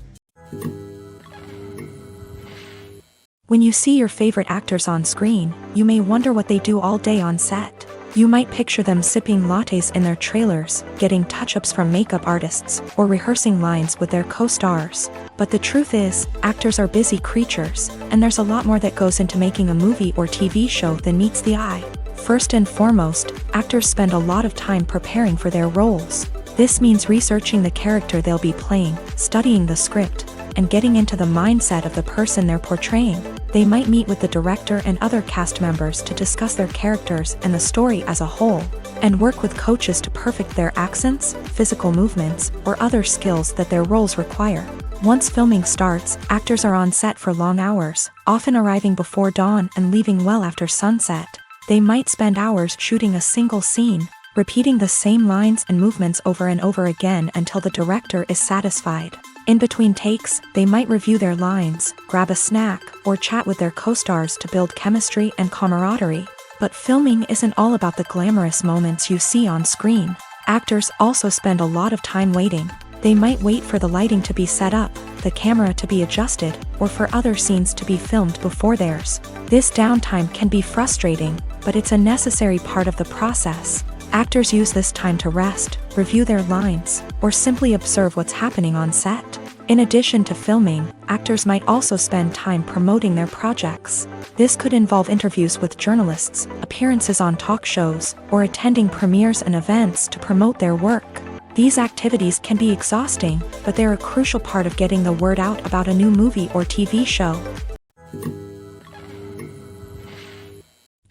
When you see your favorite actors on screen, you may wonder what they do all day on set. You might picture them sipping lattes in their trailers, getting touch-ups from makeup artists, or rehearsing lines with their co-stars. But the truth is, actors are busy creatures, and there's a lot more that goes into making a movie or TV show than meets the eye. First and foremost, actors spend a lot of time preparing for their roles. This means researching the character they'll be playing, studying the script, and getting into the mindset of the person they're portraying. They might meet with the director and other cast members to discuss their characters and the story as a whole, and work with coaches to perfect their accents, physical movements, or other skills that their roles require. Once filming starts, actors are on set for long hours, often arriving before dawn and leaving well after sunset. They might spend hours shooting a single scene, repeating the same lines and movements over and over again until the director is satisfied. In between takes, they might review their lines, grab a snack, or chat with their co-stars to build chemistry and camaraderie. But filming isn't all about the glamorous moments you see on screen. Actors also spend a lot of time waiting. They might wait for the lighting to be set up, the camera to be adjusted, or for other scenes to be filmed before theirs. This downtime can be frustrating, but it's a necessary part of the process. Actors use this time to rest, review their lines, or simply observe what's happening on set. In addition to filming, actors might also spend time promoting their projects. This could involve interviews with journalists, appearances on talk shows, or attending premieres and events to promote their work. These activities can be exhausting, but they're a crucial part of getting the word out about a new movie or TV show.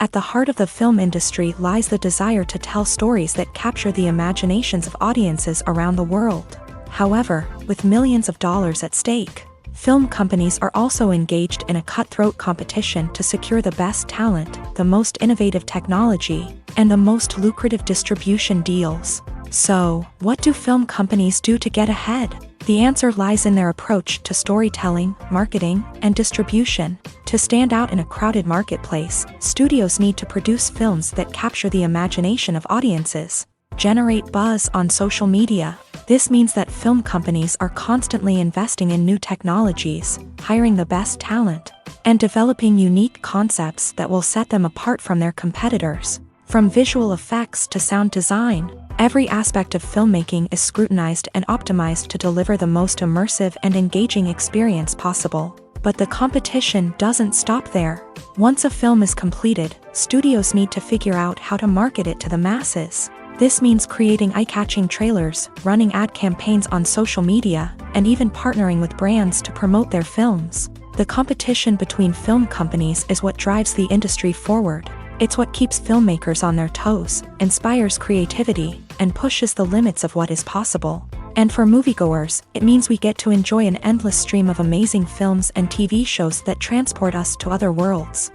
At the heart of the film industry lies the desire to tell stories that capture the imaginations of audiences around the world. However, with millions of dollars at stake, film companies are also engaged in a cutthroat competition to secure the best talent, the most innovative technology, and the most lucrative distribution deals. So, what do film companies do to get ahead? The answer lies in their approach to storytelling, marketing, and distribution. To stand out in a crowded marketplace, studios need to produce films that capture the imagination of audiences, generate buzz on social media. This means that film companies are constantly investing in new technologies, hiring the best talent, and developing unique concepts that will set them apart from their competitors. From visual effects to sound design, every aspect of filmmaking is scrutinized and optimized to deliver the most immersive and engaging experience possible. But the competition doesn't stop there. Once a film is completed, studios need to figure out how to market it to the masses. This means creating eye-catching trailers, running ad campaigns on social media, and even partnering with brands to promote their films. The competition between film companies is what drives the industry forward. It's what keeps filmmakers on their toes, inspires creativity, and pushes the limits of what is possible. And for moviegoers, it means we get to enjoy an endless stream of amazing films and TV shows that transport us to other worlds.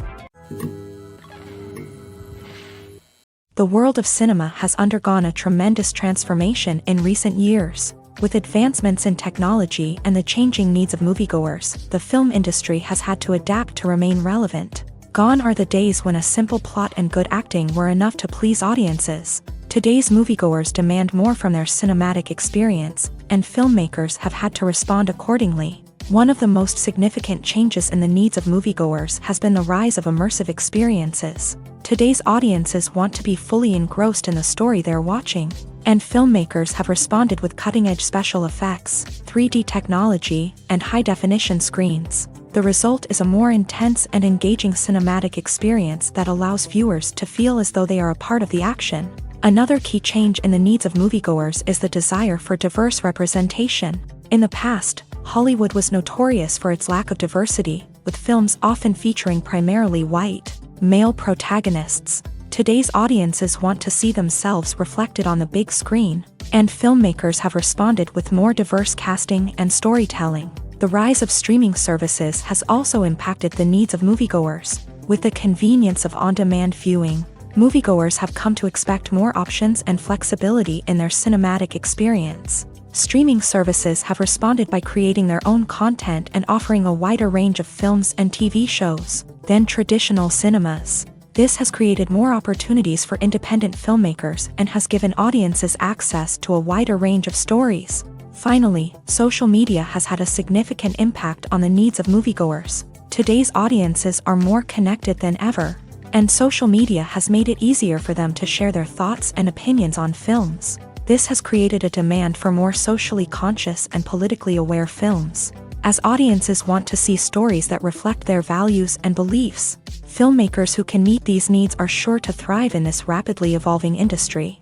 The world of cinema has undergone a tremendous transformation in recent years. With advancements in technology and the changing needs of moviegoers, the film industry has had to adapt to remain relevant. Gone are the days when a simple plot and good acting were enough to please audiences. Today's moviegoers demand more from their cinematic experience, and filmmakers have had to respond accordingly. One of the most significant changes in the needs of moviegoers has been the rise of immersive experiences. Today's audiences want to be fully engrossed in the story they're watching, and filmmakers have responded with cutting-edge special effects, 3D technology, and high-definition screens. The result is a more intense and engaging cinematic experience that allows viewers to feel as though they are a part of the action. Another key change in the needs of moviegoers is the desire for diverse representation. In the past, Hollywood was notorious for its lack of diversity, with films often featuring primarily white, male protagonists. Today's audiences want to see themselves reflected on the big screen, and filmmakers have responded with more diverse casting and storytelling. The rise of streaming services has also impacted the needs of moviegoers. With the convenience of on-demand viewing, moviegoers have come to expect more options and flexibility in their cinematic experience. Streaming services have responded by creating their own content and offering a wider range of films and TV shows than traditional cinemas. This has created more opportunities for independent filmmakers and has given audiences access to a wider range of stories. Finally, social media has had a significant impact on the needs of moviegoers. Today's audiences are more connected than ever, and social media has made it easier for them to share their thoughts and opinions on films. This has created a demand for more socially conscious and politically aware films. As audiences want to see stories that reflect their values and beliefs, filmmakers who can meet these needs are sure to thrive in this rapidly evolving industry.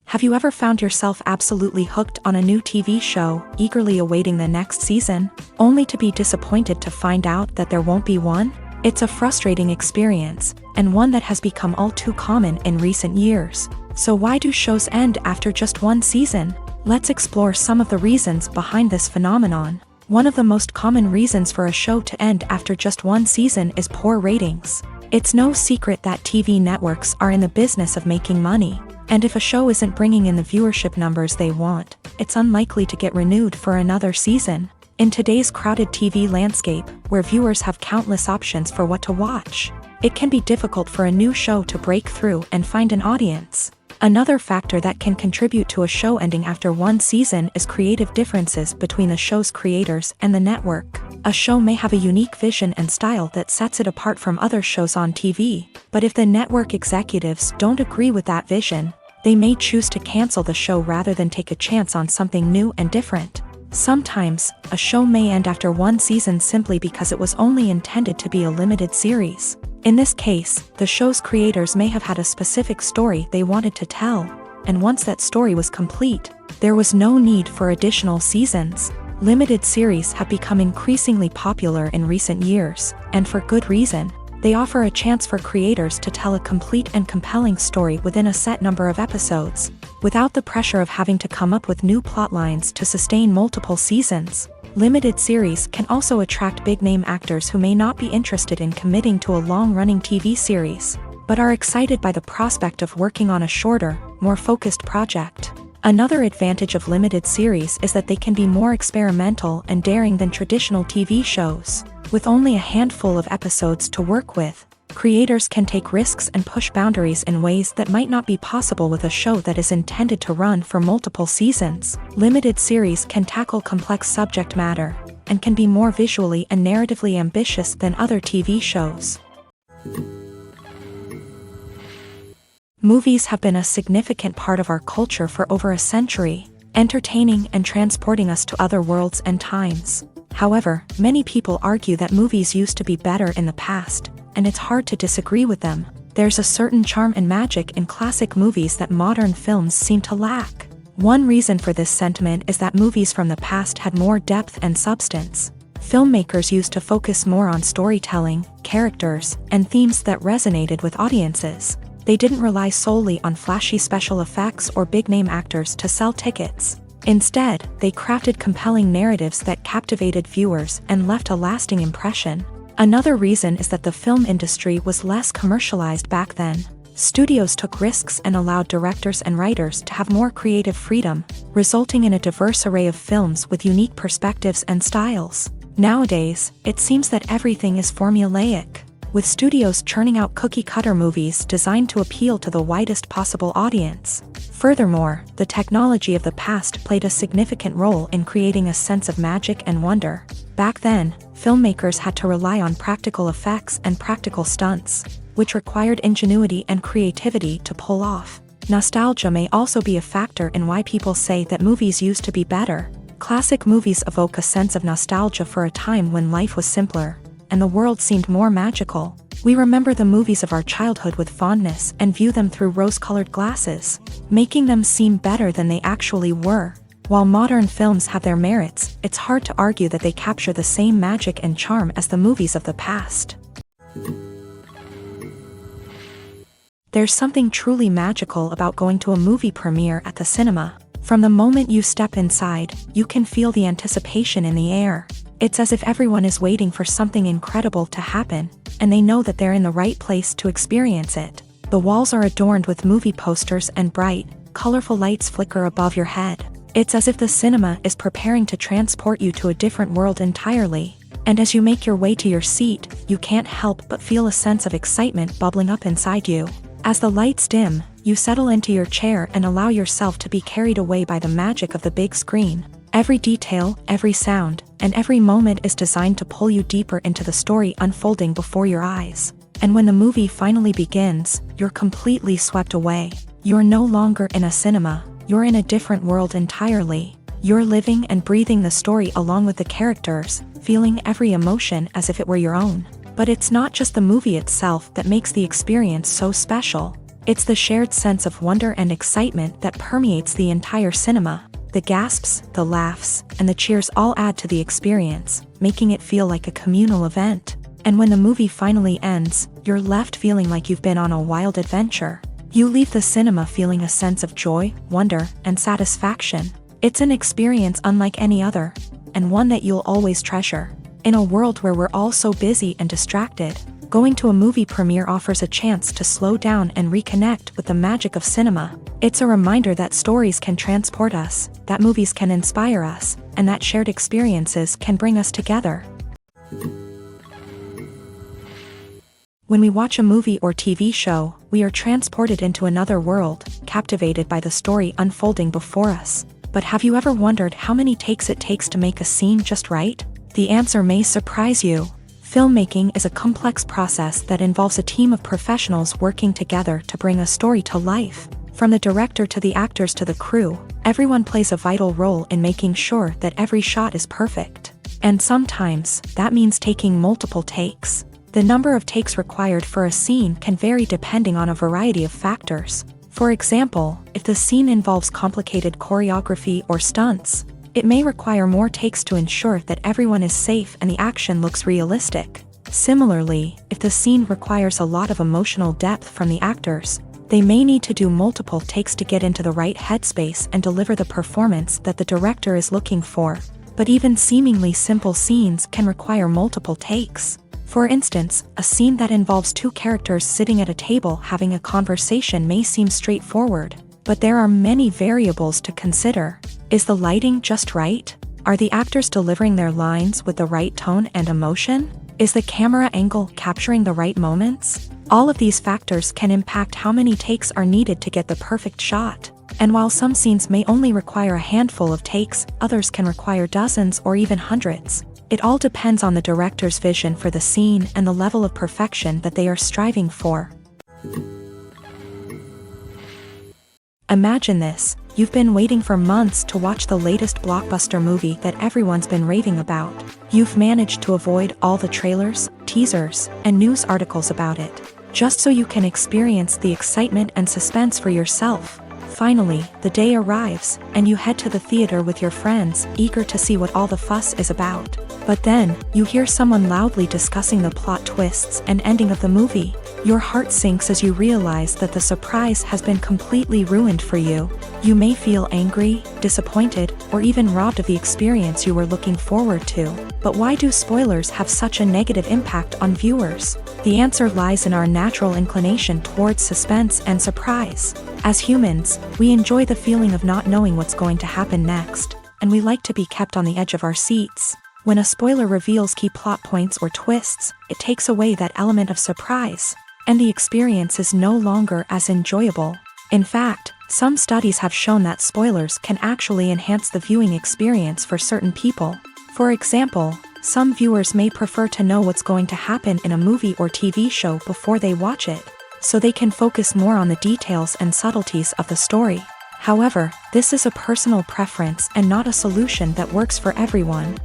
Have you ever found yourself absolutely hooked on a new TV show, eagerly awaiting the next season, only to be disappointed to find out that there won't be one? It's a frustrating experience, and one that has become all too common in recent years. So why do shows end after just one season? Let's explore some of the reasons behind this phenomenon. One of the most common reasons for a show to end after just one season is poor ratings. It's no secret that TV networks are in the business of making money, and if a show isn't bringing in the viewership numbers they want, it's unlikely to get renewed for another season. In today's crowded TV landscape, where viewers have countless options for what to watch, it can be difficult for a new show to break through and find an audience. Another factor that can contribute to a show ending after one season is creative differences between the show's creators and the network. A show may have a unique vision and style that sets it apart from other shows on TV, but if the network executives don't agree with that vision, they may choose to cancel the show rather than take a chance on something new and different. Sometimes, a show may end after one season simply because it was only intended to be a limited series. In this case, the show's creators may have had a specific story they wanted to tell, and once that story was complete, there was no need for additional seasons. Limited series have become increasingly popular in recent years, and for good reason. They offer a chance for creators to tell a complete and compelling story within a set number of episodes, without the pressure of having to come up with new plotlines to sustain multiple seasons. Limited series can also attract big-name actors who may not be interested in committing to a long-running TV series, but are excited by the prospect of working on a shorter, more focused project. Another advantage of limited series is that they can be more experimental and daring than traditional TV shows. With only a handful of episodes to work with, creators can take risks and push boundaries in ways that might not be possible with a show that is intended to run for multiple seasons. Limited series can tackle complex subject matter, and can be more visually and narratively ambitious than other TV shows. Movies have been a significant part of our culture for over a century, entertaining and transporting us to other worlds and times. However, many people argue that movies used to be better in the past, and it's hard to disagree with them. There's a certain charm and magic in classic movies that modern films seem to lack. One reason for this sentiment is that movies from the past had more depth and substance. Filmmakers used to focus more on storytelling, characters, and themes that resonated with audiences. They didn't rely solely on flashy special effects or big-name actors to sell tickets. Instead, they crafted compelling narratives that captivated viewers and left a lasting impression. Another reason is that the film industry was less commercialized back then. Studios took risks and allowed directors and writers to have more creative freedom, resulting in a diverse array of films with unique perspectives and styles. Nowadays, it seems that everything is formulaic, with studios churning out cookie-cutter movies designed to appeal to the widest possible audience. Furthermore, the technology of the past played a significant role in creating a sense of magic and wonder. Back then, filmmakers had to rely on practical effects and practical stunts, which required ingenuity and creativity to pull off. Nostalgia may also be a factor in why people say that movies used to be better. Classic movies evoke a sense of nostalgia for a time when life was simpler, and the world seemed more magical. We remember the movies of our childhood with fondness and view them through rose-colored glasses, making them seem better than they actually were. While modern films have their merits, it's hard to argue that they capture the same magic and charm as the movies of the past. There's something truly magical about going to a movie premiere at the cinema. From the moment you step inside, you can feel the anticipation in the air. It's as if everyone is waiting for something incredible to happen, and they know that they're in the right place to experience it. The walls are adorned with movie posters and bright, colorful lights flicker above your head. It's as if the cinema is preparing to transport you to a different world entirely. And as you make your way to your seat, you can't help but feel a sense of excitement bubbling up inside you. As the lights dim, you settle into your chair and allow yourself to be carried away by the magic of the big screen. Every detail, every sound, and every moment is designed to pull you deeper into the story unfolding before your eyes. And when the movie finally begins, you're completely swept away. You're no longer in a cinema, you're in a different world entirely. You're living and breathing the story along with the characters, feeling every emotion as if it were your own. But it's not just the movie itself that makes the experience so special. It's the shared sense of wonder and excitement that permeates the entire cinema. The gasps, the laughs, and the cheers all add to the experience, making it feel like a communal event. And when the movie finally ends, you're left feeling like you've been on a wild adventure. You leave the cinema feeling a sense of joy, wonder, and satisfaction. It's an experience unlike any other, and one that you'll always treasure. In a world where we're all so busy and distracted, going to a movie premiere offers a chance to slow down and reconnect with the magic of cinema. It's a reminder that stories can transport us, that movies can inspire us, and that shared experiences can bring us together. When we watch a movie or TV show, we are transported into another world, captivated by the story unfolding before us. But have you ever wondered how many takes it takes to make a scene just right? The answer may surprise you. Filmmaking is a complex process that involves a team of professionals working together to bring a story to life. From the director to the actors to the crew, everyone plays a vital role in making sure that every shot is perfect. And sometimes, that means taking multiple takes. The number of takes required for a scene can vary depending on a variety of factors. For example, if the scene involves complicated choreography or stunts, it may require more takes to ensure that everyone is safe and the action looks realistic. Similarly, if the scene requires a lot of emotional depth from the actors, they may need to do multiple takes to get into the right headspace and deliver the performance that the director is looking for. But even seemingly simple scenes can require multiple takes. For instance, a scene that involves two characters sitting at a table having a conversation may seem straightforward, but there are many variables to consider. Is the lighting just right? Are the actors delivering their lines with the right tone and emotion? Is the camera angle capturing the right moments? All of these factors can impact how many takes are needed to get the perfect shot. And while some scenes may only require a handful of takes, others can require dozens or even hundreds. It all depends on the director's vision for the scene and the level of perfection that they are striving for. Imagine this. You've been waiting for months to watch the latest blockbuster movie that everyone's been raving about. You've managed to avoid all the trailers, teasers, and news articles about it, just so you can experience the excitement and suspense for yourself. Finally, the day arrives, and you head to the theater with your friends, eager to see what all the fuss is about. But then, you hear someone loudly discussing the plot twists and ending of the movie. Your heart sinks as you realize that the surprise has been completely ruined for you. You may feel angry, disappointed, or even robbed of the experience you were looking forward to. But why do spoilers have such a negative impact on viewers? The answer lies in our natural inclination towards suspense and surprise. As humans, we enjoy the feeling of not knowing what's going to happen next, and we like to be kept on the edge of our seats. When a spoiler reveals key plot points or twists, it takes away that element of surprise, and the experience is no longer as enjoyable. In fact, some studies have shown that spoilers can actually enhance the viewing experience for certain people. For example, some viewers may prefer to know what's going to happen in a movie or TV show before they watch it, so they can focus more on the details and subtleties of the story. However, this is a personal preference and not a solution that works for everyone.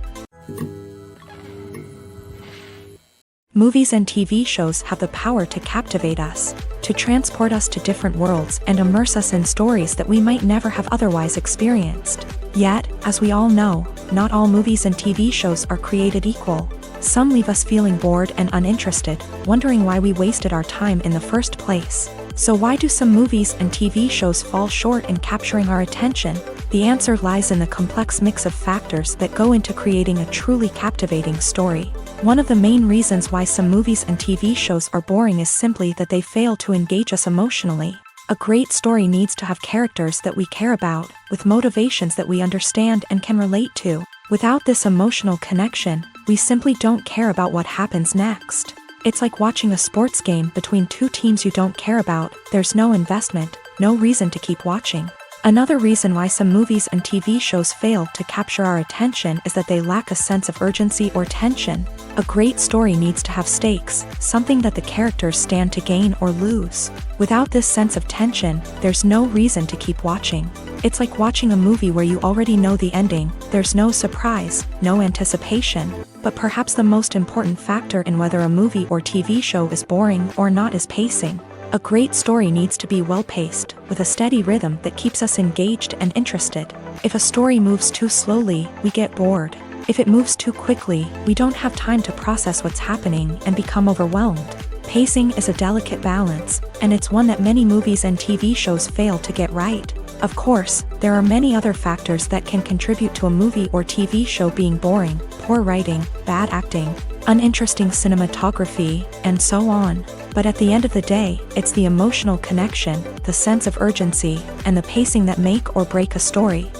Movies and TV shows have the power to captivate us, to transport us to different worlds and immerse us in stories that we might never have otherwise experienced. Yet, as we all know, not all movies and TV shows are created equal. Some leave us feeling bored and uninterested, wondering why we wasted our time in the first place. So why do some movies and TV shows fall short in capturing our attention? The answer lies in the complex mix of factors that go into creating a truly captivating story. One of the main reasons why some movies and TV shows are boring is simply that they fail to engage us emotionally. A great story needs to have characters that we care about, with motivations that we understand and can relate to. Without this emotional connection, we simply don't care about what happens next. It's like watching a sports game between two teams you don't care about. There's no investment, no reason to keep watching. Another reason why some movies and TV shows fail to capture our attention is that they lack a sense of urgency or tension. A great story needs to have stakes, something that the characters stand to gain or lose. Without this sense of tension, there's no reason to keep watching. It's like watching a movie where you already know the ending. There's no surprise, no anticipation. But perhaps the most important factor in whether a movie or TV show is boring or not is pacing. A great story needs to be well-paced, with a steady rhythm that keeps us engaged and interested. If a story moves too slowly, we get bored. If it moves too quickly, we don't have time to process what's happening and become overwhelmed. Pacing is a delicate balance, and it's one that many movies and TV shows fail to get right. Of course, there are many other factors that can contribute to a movie or TV show being boring: poor writing, bad acting, uninteresting cinematography, and so on. But at the end of the day, it's the emotional connection, the sense of urgency, and the pacing that make or break a story.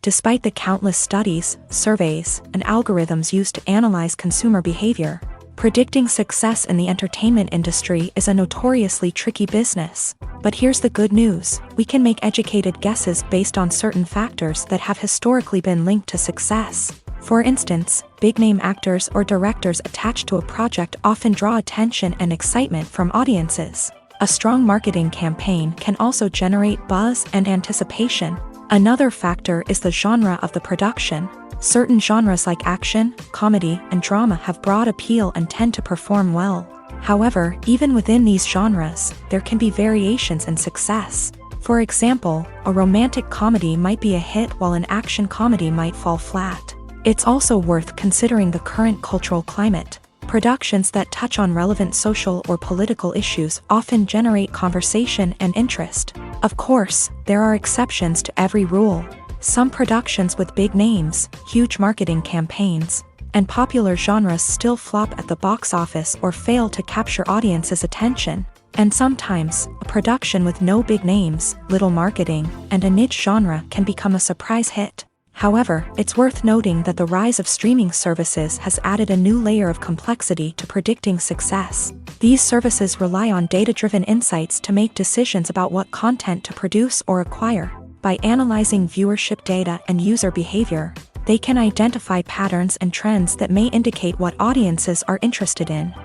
Despite the countless studies, surveys, and algorithms used to analyze consumer behavior, predicting success in the entertainment industry is a notoriously tricky business. But here's the good news: we can make educated guesses based on certain factors that have historically been linked to success. For instance, big-name actors or directors attached to a project often draw attention and excitement from audiences. A strong marketing campaign can also generate buzz and anticipation. Another factor is the genre of the production. Certain genres like action, comedy, and drama have broad appeal and tend to perform well. However, even within these genres, there can be variations in success. For example, a romantic comedy might be a hit while an action comedy might fall flat. It's also worth considering the current cultural climate. Productions that touch on relevant social or political issues often generate conversation and interest. Of course, there are exceptions to every rule. Some productions with big names, huge marketing campaigns, and popular genres still flop at the box office or fail to capture audiences' attention. And sometimes, a production with no big names, little marketing, and a niche genre can become a surprise hit. However, it's worth noting that the rise of streaming services has added a new layer of complexity to predicting success. These services rely on data-driven insights to make decisions about what content to produce or acquire. By analyzing viewership data and user behavior, they can identify patterns and trends that may indicate what audiences are interested in.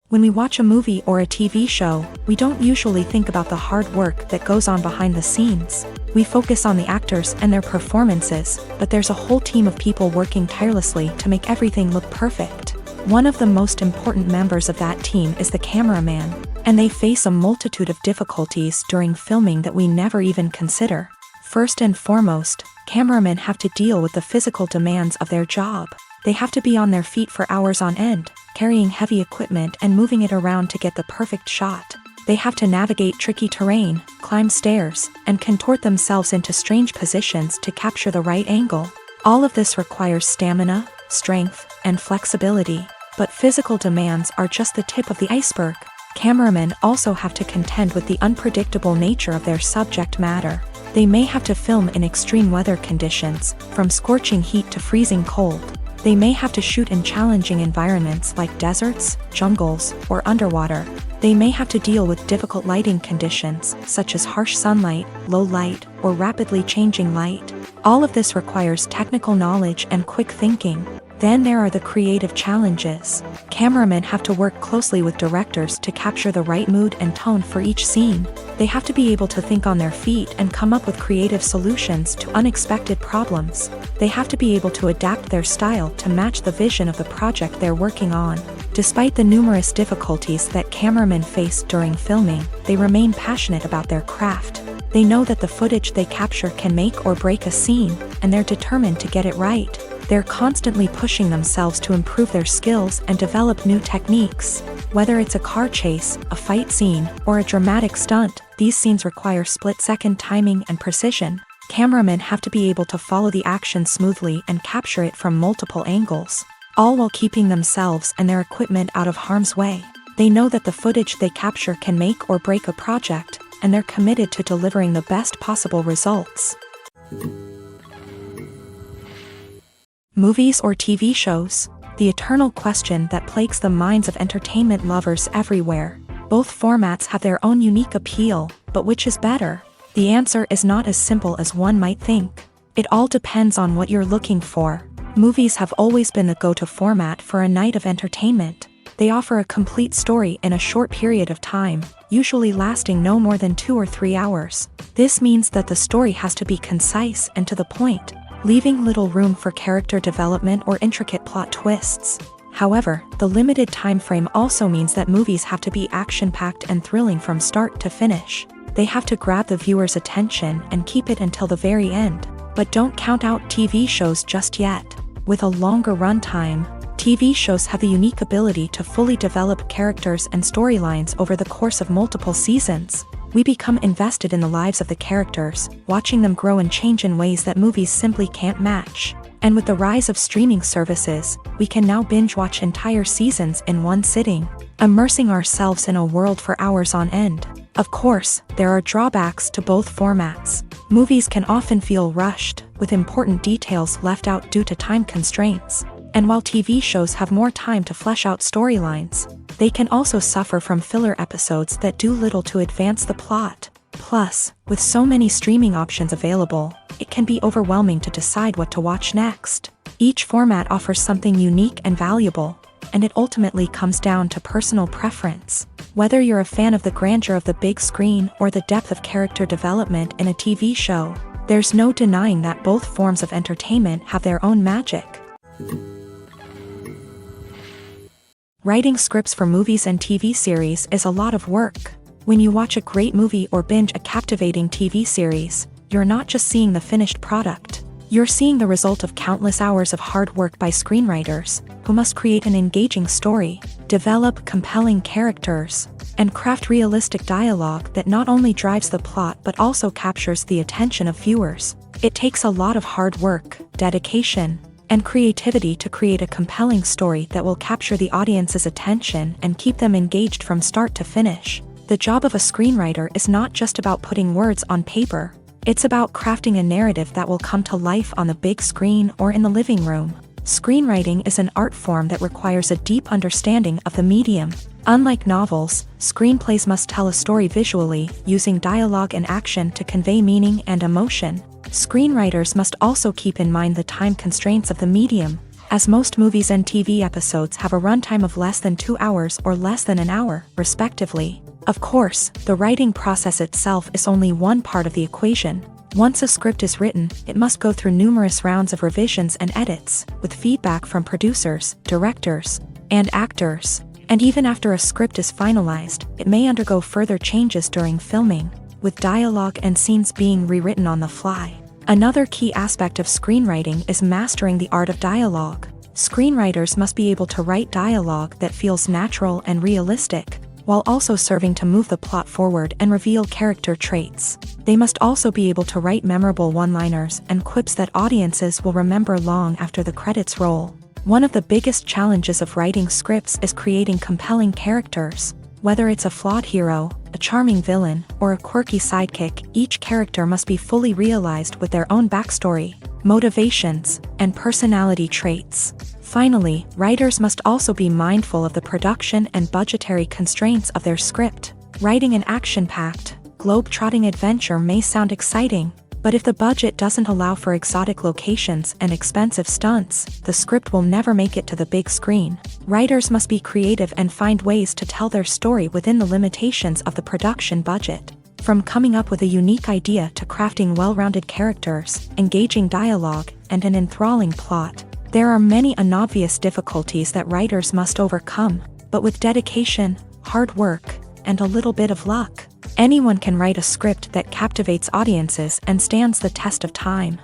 When we watch a movie or a TV show, we don't usually think about the hard work that goes on behind the scenes. We focus on the actors and their performances, but there's a whole team of people working tirelessly to make everything look perfect. One of the most important members of that team is the cameraman, and they face a multitude of difficulties during filming that we never even consider. First and foremost, cameramen have to deal with the physical demands of their job. They have to be on their feet for hours on end, carrying heavy equipment and moving it around to get the perfect shot. They have to navigate tricky terrain, climb stairs, and contort themselves into strange positions to capture the right angle. All of this requires stamina, strength, and flexibility. But physical demands are just the tip of the iceberg. Cameramen also have to contend with the unpredictable nature of their subject matter. They may have to film in extreme weather conditions, from scorching heat to freezing cold. They may have to shoot in challenging environments like deserts, jungles, or underwater. They may have to deal with difficult lighting conditions, such as harsh sunlight, low light, or rapidly changing light. All of this requires technical knowledge and quick thinking. Then there are the creative challenges. Cameramen have to work closely with directors to capture the right mood and tone for each scene. They have to be able to think on their feet and come up with creative solutions to unexpected problems. They have to be able to adapt their style to match the vision of the project they're working on. Despite the numerous difficulties that cameramen face during filming, they remain passionate about their craft. They know that the footage they capture can make or break a scene, and they're determined to get it right. They're constantly pushing themselves to improve their skills and develop new techniques. Whether it's a car chase, a fight scene, or a dramatic stunt, these scenes require split-second timing and precision. Cameramen have to be able to follow the action smoothly and capture it from multiple angles, all while keeping themselves and their equipment out of harm's way. They know that the footage they capture can make or break a project, and they're committed to delivering the best possible results. Movies or TV shows? The eternal question that plagues the minds of entertainment lovers everywhere. Both formats have their own unique appeal, but which is better? The answer is not as simple as one might think. It all depends on what you're looking for. Movies have always been the go-to format for a night of entertainment. They offer a complete story in a short period of time, usually lasting no more than 2 or 3 hours. This means that the story has to be concise and to the point, leaving little room for character development or intricate plot twists. However, the limited time frame also means that movies have to be action-packed and thrilling from start to finish. They have to grab the viewer's attention and keep it until the very end. But don't count out TV shows just yet. With a longer runtime, TV shows have the unique ability to fully develop characters and storylines over the course of multiple seasons. We become invested in the lives of the characters, watching them grow and change in ways that movies simply can't match. And with the rise of streaming services, we can now binge-watch entire seasons in one sitting, immersing ourselves in a world for hours on end. Of course, there are drawbacks to both formats. Movies can often feel rushed, with important details left out due to time constraints. And while TV shows have more time to flesh out storylines, they can also suffer from filler episodes that do little to advance the plot. Plus, with so many streaming options available, it can be overwhelming to decide what to watch next. Each format offers something unique and valuable, and it ultimately comes down to personal preference. Whether you're a fan of the grandeur of the big screen or the depth of character development in a TV show, there's no denying that both forms of entertainment have their own magic. Writing scripts for movies and TV series is a lot of work. When you watch a great movie or binge a captivating TV series, you're not just seeing the finished product. You're seeing the result of countless hours of hard work by screenwriters, who must create an engaging story, develop compelling characters, and craft realistic dialogue that not only drives the plot but also captures the attention of viewers. It takes a lot of hard work, dedication, and creativity to create a compelling story that will capture the audience's attention and keep them engaged from start to finish. The job of a screenwriter is not just about putting words on paper. It's about crafting a narrative that will come to life on the big screen or in the living room. Screenwriting is an art form that requires a deep understanding of the medium. Unlike novels, screenplays must tell a story visually, using dialogue and action to convey meaning and emotion. Screenwriters must also keep in mind the time constraints of the medium, as most movies and TV episodes have a runtime of less than 2 hours or less than an hour, respectively. Of course, the writing process itself is only one part of the equation. Once a script is written, it must go through numerous rounds of revisions and edits, with feedback from producers, directors, and actors. And even after a script is finalized, it may undergo further changes during filming. with dialogue and scenes being rewritten on the fly. Another key aspect of screenwriting is mastering the art of dialogue. Screenwriters must be able to write dialogue that feels natural and realistic, while also serving to move the plot forward and reveal character traits. They must also be able to write memorable one-liners and quips that audiences will remember long after the credits roll. One of the biggest challenges of writing scripts is creating compelling characters. Whether it's a flawed hero, a charming villain, or a quirky sidekick, each character must be fully realized with their own backstory, motivations, and personality traits. Finally, writers must also be mindful of the production and budgetary constraints of their script. Writing an action-packed, globe-trotting adventure may sound exciting, but if the budget doesn't allow for exotic locations and expensive stunts, the script will never make it to the big screen. Writers must be creative and find ways to tell their story within the limitations of the production budget. From coming up with a unique idea to crafting well-rounded characters, engaging dialogue, and an enthralling plot, there are many unobvious difficulties that writers must overcome, but with dedication, hard work, and a little bit of luck, anyone can write a script that captivates audiences and stands the test of time.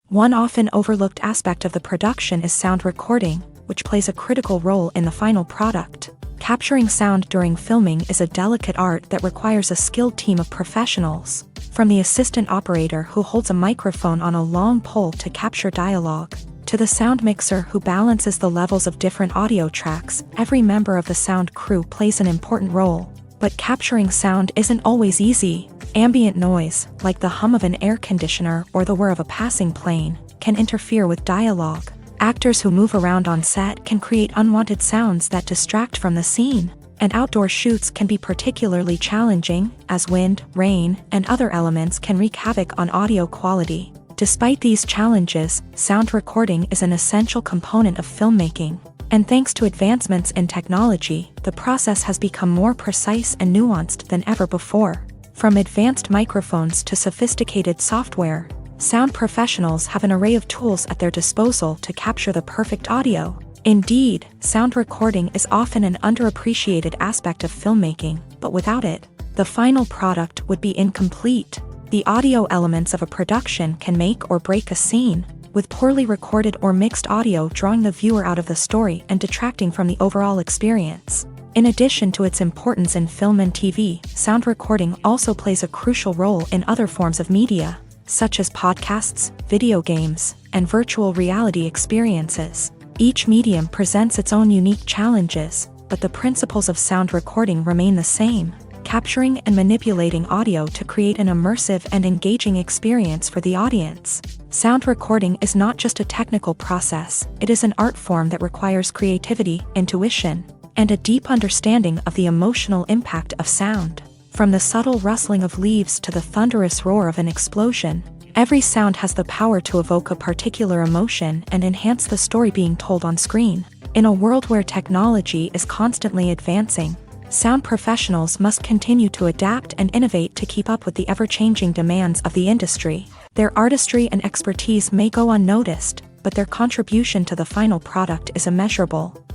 One often overlooked aspect of the production is sound recording, which plays a critical role in the final product. Capturing sound during filming is a delicate art that requires a skilled team of professionals. From the assistant operator who holds a microphone on a long pole to capture dialogue, to the sound mixer who balances the levels of different audio tracks, every member of the sound crew plays an important role. But capturing sound isn't always easy. Ambient noise, like the hum of an air conditioner or the whir of a passing plane, can interfere with dialogue. Actors who move around on set can create unwanted sounds that distract from the scene. And outdoor shoots can be particularly challenging, as wind, rain, and other elements can wreak havoc on audio quality. Despite these challenges, sound recording is an essential component of filmmaking. And thanks to advancements in technology, the process has become more precise and nuanced than ever before. From advanced microphones to sophisticated software, sound professionals have an array of tools at their disposal to capture the perfect audio. Indeed, sound recording is often an underappreciated aspect of filmmaking, but without it, the final product would be incomplete. The audio elements of a production can make or break a scene, with poorly recorded or mixed audio drawing the viewer out of the story and detracting from the overall experience. In addition to its importance in film and TV, sound recording also plays a crucial role in other forms of media, such as podcasts, video games, and virtual reality experiences. Each medium presents its own unique challenges, but the principles of sound recording remain the same, capturing and manipulating audio to create an immersive and engaging experience for the audience. Sound recording is not just a technical process, it is an art form that requires creativity, intuition, and a deep understanding of the emotional impact of sound. From the subtle rustling of leaves to the thunderous roar of an explosion, every sound has the power to evoke a particular emotion and enhance the story being told on screen. In a world where technology is constantly advancing, sound professionals must continue to adapt and innovate to keep up with the ever-changing demands of the industry. Their artistry and expertise may go unnoticed, but their contribution to the final product is immeasurable.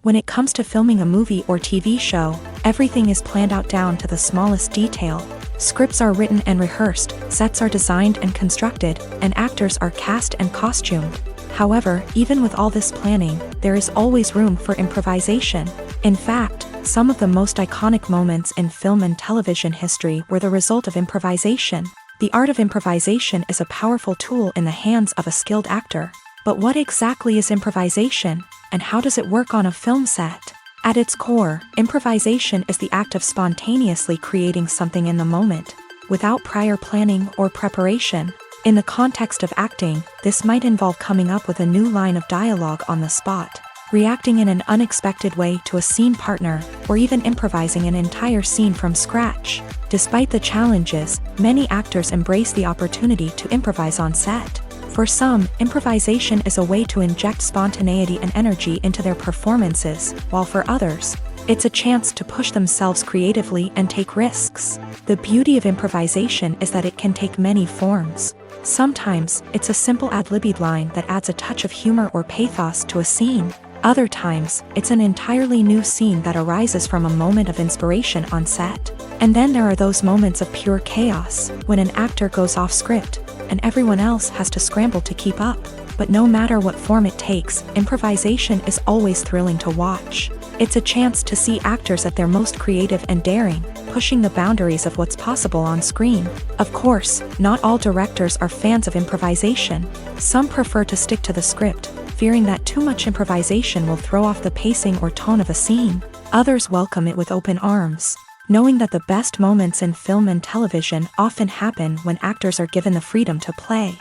When it comes to filming a movie or TV show, everything is planned out down to the smallest detail. Scripts are written and rehearsed, sets are designed and constructed, and actors are cast and costumed. However, even with all this planning, there is always room for improvisation. In fact, some of the most iconic moments in film and television history were the result of improvisation. The art of improvisation is a powerful tool in the hands of a skilled actor. But what exactly is improvisation, and how does it work on a film set? At its core, improvisation is the act of spontaneously creating something in the moment, without prior planning or preparation. In the context of acting, this might involve coming up with a new line of dialogue on the spot, reacting in an unexpected way to a scene partner, or even improvising an entire scene from scratch. Despite the challenges, many actors embrace the opportunity to improvise on set. For some, improvisation is a way to inject spontaneity and energy into their performances, while for others, it's a chance to push themselves creatively and take risks. The beauty of improvisation is that it can take many forms. Sometimes, it's a simple ad-libbed line that adds a touch of humor or pathos to a scene. Other times, it's an entirely new scene that arises from a moment of inspiration on set. And then there are those moments of pure chaos, when an actor goes off script, and everyone else has to scramble to keep up. But no matter what form it takes, improvisation is always thrilling to watch. It's a chance to see actors at their most creative and daring, pushing the boundaries of what's possible on screen. Of course, not all directors are fans of improvisation. Some prefer to stick to the script, fearing that too much improvisation will throw off the pacing or tone of a scene. Others welcome it with open arms, knowing that the best moments in film and television often happen when actors are given the freedom to play.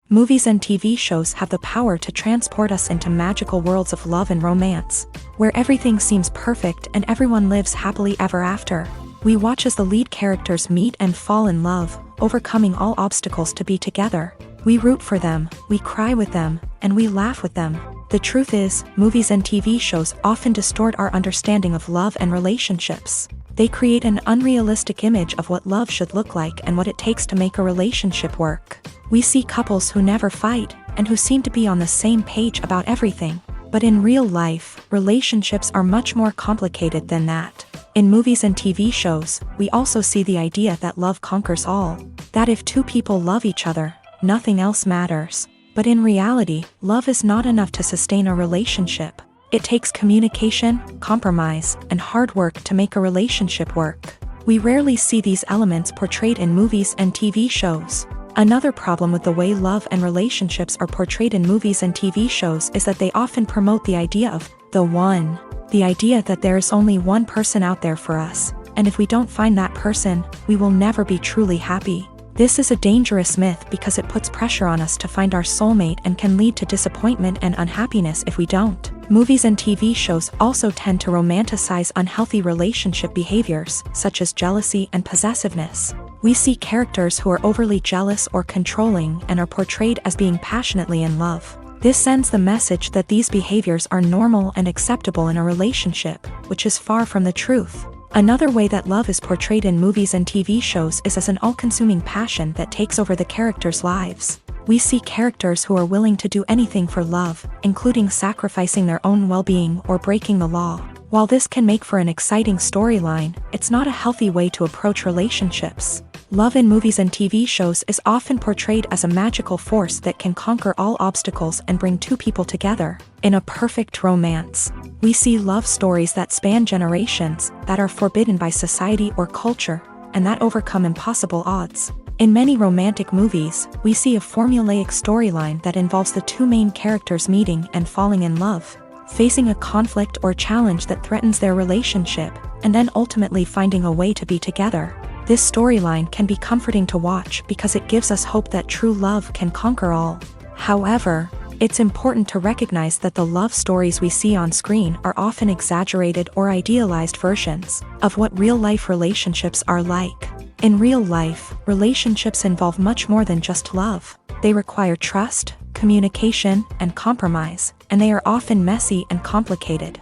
Movies and TV shows have the power to transport us into magical worlds of love and romance, where everything seems perfect and everyone lives happily ever after. We watch as the lead characters meet and fall in love, overcoming all obstacles to be together. We root for them, we cry with them, and we laugh with them. The truth is, movies and TV shows often distort our understanding of love and relationships. They create an unrealistic image of what love should look like and what it takes to make a relationship work. We see couples who never fight, and who seem to be on the same page about everything. But in real life, relationships are much more complicated than that. In movies and TV shows, we also see the idea that love conquers all. That if two people love each other, nothing else matters. But in reality, love is not enough to sustain a relationship. It takes communication, compromise, and hard work to make a relationship work. We rarely see these elements portrayed in movies and TV shows. Another problem with the way love and relationships are portrayed in movies and TV shows is that they often promote the idea of the one. The idea that there is only one person out there for us, and if we don't find that person, we will never be truly happy. This is a dangerous myth because it puts pressure on us to find our soulmate and can lead to disappointment and unhappiness if we don't. Movies and TV shows also tend to romanticize unhealthy relationship behaviors, such as jealousy and possessiveness. We see characters who are overly jealous or controlling and are portrayed as being passionately in love. This sends the message that these behaviors are normal and acceptable in a relationship, which is far from the truth. Another way that love is portrayed in movies and TV shows is as an all-consuming passion that takes over the characters' lives. We see characters who are willing to do anything for love, including sacrificing their own well-being or breaking the law. While this can make for an exciting storyline, it's not a healthy way to approach relationships. Love in movies and TV shows is often portrayed as a magical force that can conquer all obstacles and bring two people together. In a perfect romance, we see love stories that span generations, that are forbidden by society or culture, and that overcome impossible odds. In many romantic movies, we see a formulaic storyline that involves the two main characters meeting and falling in love, facing a conflict or challenge that threatens their relationship, and then ultimately finding a way to be together. This storyline can be comforting to watch because it gives us hope that true love can conquer all. However, it's important to recognize that the love stories we see on screen are often exaggerated or idealized versions of what real-life relationships are like. In real life, relationships involve much more than just love. They require trust, communication, and compromise, and they are often messy and complicated.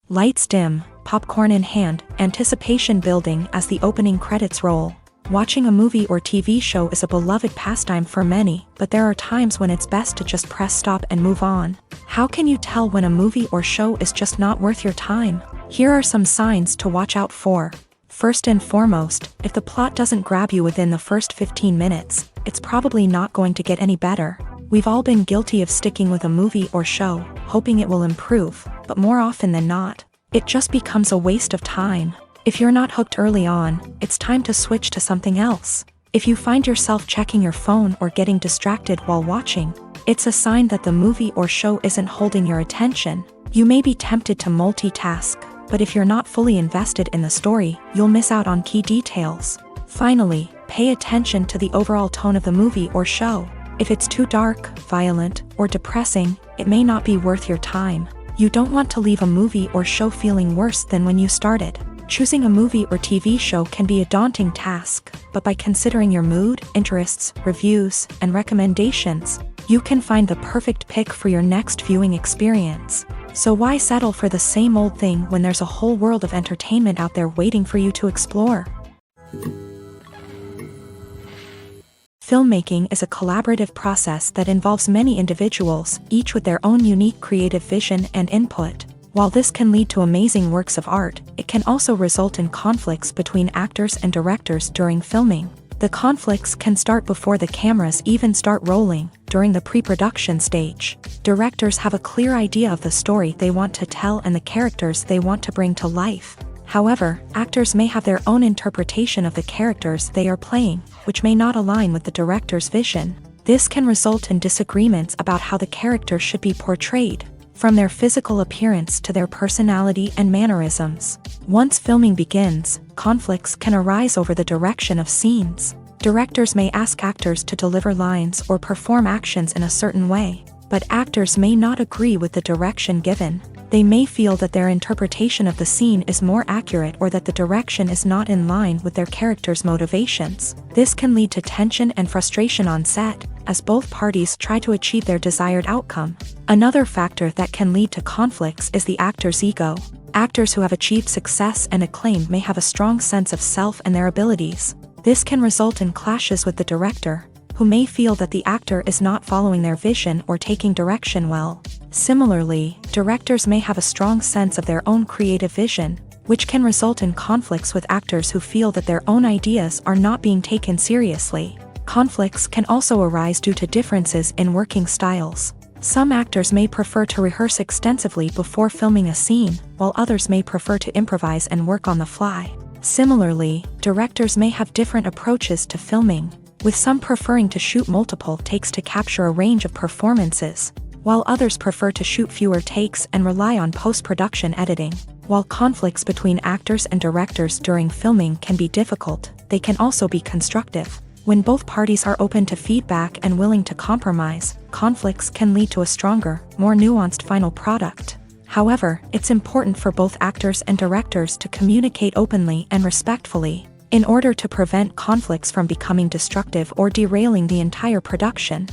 Lights dim, popcorn in hand, anticipation building as the opening credits roll. Watching a movie or TV show is a beloved pastime for many, but there are times when it's best to just press stop and move on. How can you tell when a movie or show is just not worth your time? Here are some signs to watch out for. First and foremost, if the plot doesn't grab you within the first 15 minutes, it's probably not going to get any better. We've all been guilty of sticking with a movie or show, hoping it will improve, but more often than not, it just becomes a waste of time. If you're not hooked early on, it's time to switch to something else. If you find yourself checking your phone or getting distracted while watching, it's a sign that the movie or show isn't holding your attention. You may be tempted to multitask, but if you're not fully invested in the story, you'll miss out on key details. Finally, pay attention to the overall tone of the movie or show. If it's too dark, violent, or depressing, it may not be worth your time. You don't want to leave a movie or show feeling worse than when you started. Choosing a movie or TV show can be a daunting task, but by considering your mood, interests, reviews, and recommendations, you can find the perfect pick for your next viewing experience. So why settle for the same old thing when there's a whole world of entertainment out there waiting for you to explore? Filmmaking is a collaborative process that involves many individuals, each with their own unique creative vision and input. While this can lead to amazing works of art, it can also result in conflicts between actors and directors during filming. The conflicts can start before the cameras even start rolling, during the pre-production stage. Directors have a clear idea of the story they want to tell and the characters they want to bring to life. However, actors may have their own interpretation of the characters they are playing, which may not align with the director's vision. This can result in disagreements about how the character should be portrayed, from their physical appearance to their personality and mannerisms. Once filming begins, conflicts can arise over the direction of scenes. Directors may ask actors to deliver lines or perform actions in a certain way, but actors may not agree with the direction given. They may feel that their interpretation of the scene is more accurate or that the direction is not in line with their character's motivations. This can lead to tension and frustration on set, as both parties try to achieve their desired outcome. Another factor that can lead to conflicts is the actor's ego. Actors who have achieved success and acclaim may have a strong sense of self and their abilities. This can result in clashes with the director, who may feel that the actor is not following their vision or taking direction well. Similarly, directors may have a strong sense of their own creative vision, which can result in conflicts with actors who feel that their own ideas are not being taken seriously. Conflicts can also arise due to differences in working styles. Some actors may prefer to rehearse extensively before filming a scene, while others may prefer to improvise and work on the fly. Similarly, directors may have different approaches to filming, with some preferring to shoot multiple takes to capture a range of performances, while others prefer to shoot fewer takes and rely on post-production editing. While conflicts between actors and directors during filming can be difficult, they can also be constructive. When both parties are open to feedback and willing to compromise, conflicts can lead to a stronger, more nuanced final product. However, it's important for both actors and directors to communicate openly and respectfully, in order to prevent conflicts from becoming destructive or derailing the entire production.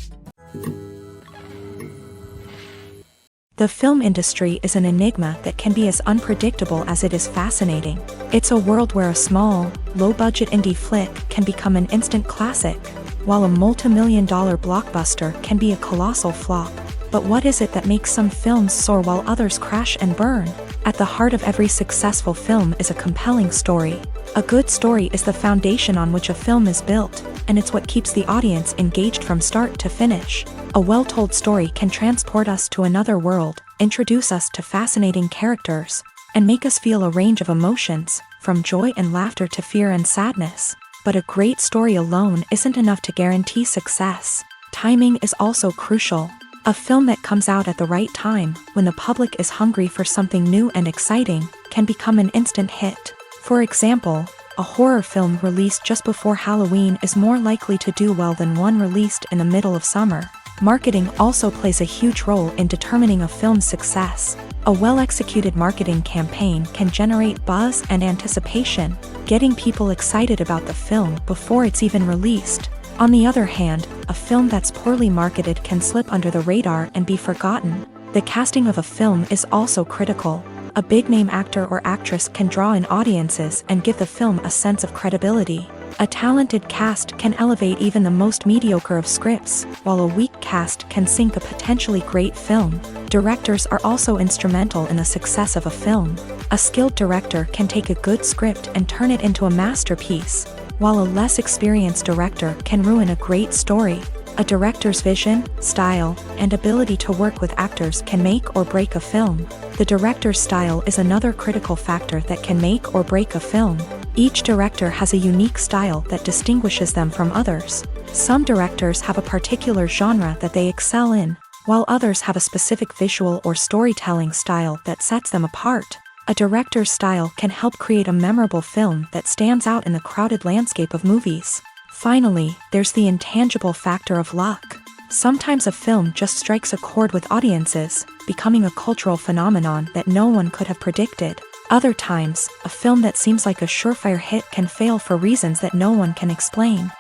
The film industry is an enigma that can be as unpredictable as it is fascinating. It's a world where a small, low-budget indie flick can become an instant classic, while a multi-million-dollar blockbuster can be a colossal flop. But what is it that makes some films soar while others crash and burn? At the heart of every successful film is a compelling story. A good story is the foundation on which a film is built, and it's what keeps the audience engaged from start to finish. A well-told story can transport us to another world, introduce us to fascinating characters, and make us feel a range of emotions, from joy and laughter to fear and sadness. But a great story alone isn't enough to guarantee success. Timing is also crucial. A film that comes out at the right time, when the public is hungry for something new and exciting, can become an instant hit. For example, a horror film released just before Halloween is more likely to do well than one released in the middle of summer. Marketing also plays a huge role in determining a film's success. A well-executed marketing campaign can generate buzz and anticipation, getting people excited about the film before it's even released. On the other hand, a film that's poorly marketed can slip under the radar and be forgotten. The casting of a film is also critical. A big-name actor or actress can draw in audiences and give the film a sense of credibility. A talented cast can elevate even the most mediocre of scripts, while a weak cast can sink a potentially great film. Directors are also instrumental in the success of a film. A skilled director can take a good script and turn it into a masterpiece, while a less experienced director can ruin a great story. A director's vision, style, and ability to work with actors can make or break a film. The director's style is another critical factor that can make or break a film. Each director has a unique style that distinguishes them from others. Some directors have a particular genre that they excel in, while others have a specific visual or storytelling style that sets them apart. A director's style can help create a memorable film that stands out in the crowded landscape of movies. Finally, there's the intangible factor of luck. Sometimes a film just strikes a chord with audiences, becoming a cultural phenomenon that no one could have predicted. Other times, a film that seems like a surefire hit can fail for reasons that no one can explain.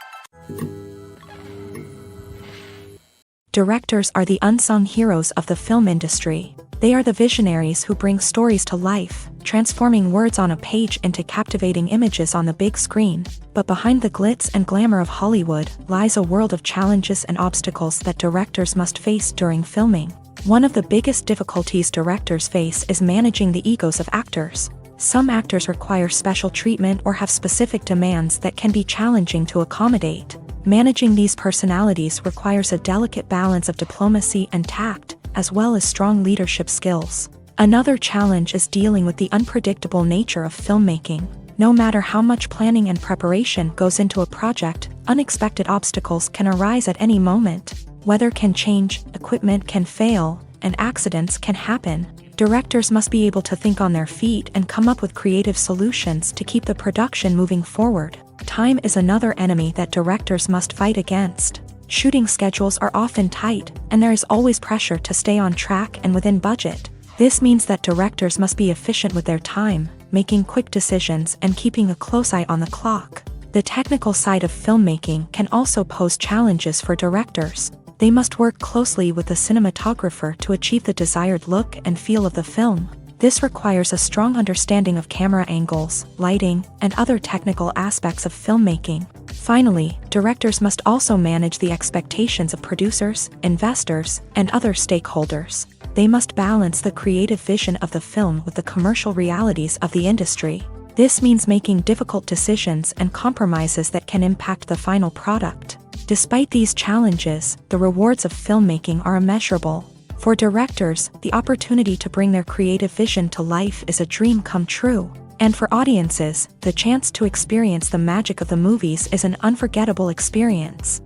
Directors are the unsung heroes of the film industry. They are the visionaries who bring stories to life, transforming words on a page into captivating images on the big screen. But behind the glitz and glamour of Hollywood lies a world of challenges and obstacles that directors must face during filming. One of the biggest difficulties directors face is managing the egos of actors. Some actors require special treatment or have specific demands that can be challenging to accommodate. Managing these personalities requires a delicate balance of diplomacy and tact, as well as strong leadership skills. Another challenge is dealing with the unpredictable nature of filmmaking. No matter how much planning and preparation goes into a project, unexpected obstacles can arise at any moment. Weather can change, equipment can fail, and accidents can happen. Directors must be able to think on their feet and come up with creative solutions to keep the production moving forward. Time is another enemy that directors must fight against. Shooting schedules are often tight, and there is always pressure to stay on track and within budget. This means that directors must be efficient with their time, making quick decisions and keeping a close eye on the clock. The technical side of filmmaking can also pose challenges for directors. They must work closely with the cinematographer to achieve the desired look and feel of the film. This requires a strong understanding of camera angles, lighting, and other technical aspects of filmmaking. Finally, directors must also manage the expectations of producers, investors, and other stakeholders. They must balance the creative vision of the film with the commercial realities of the industry. This means making difficult decisions and compromises that can impact the final product. Despite these challenges, the rewards of filmmaking are immeasurable. For directors, the opportunity to bring their creative vision to life is a dream come true. And for audiences, the chance to experience the magic of the movies is an unforgettable experience.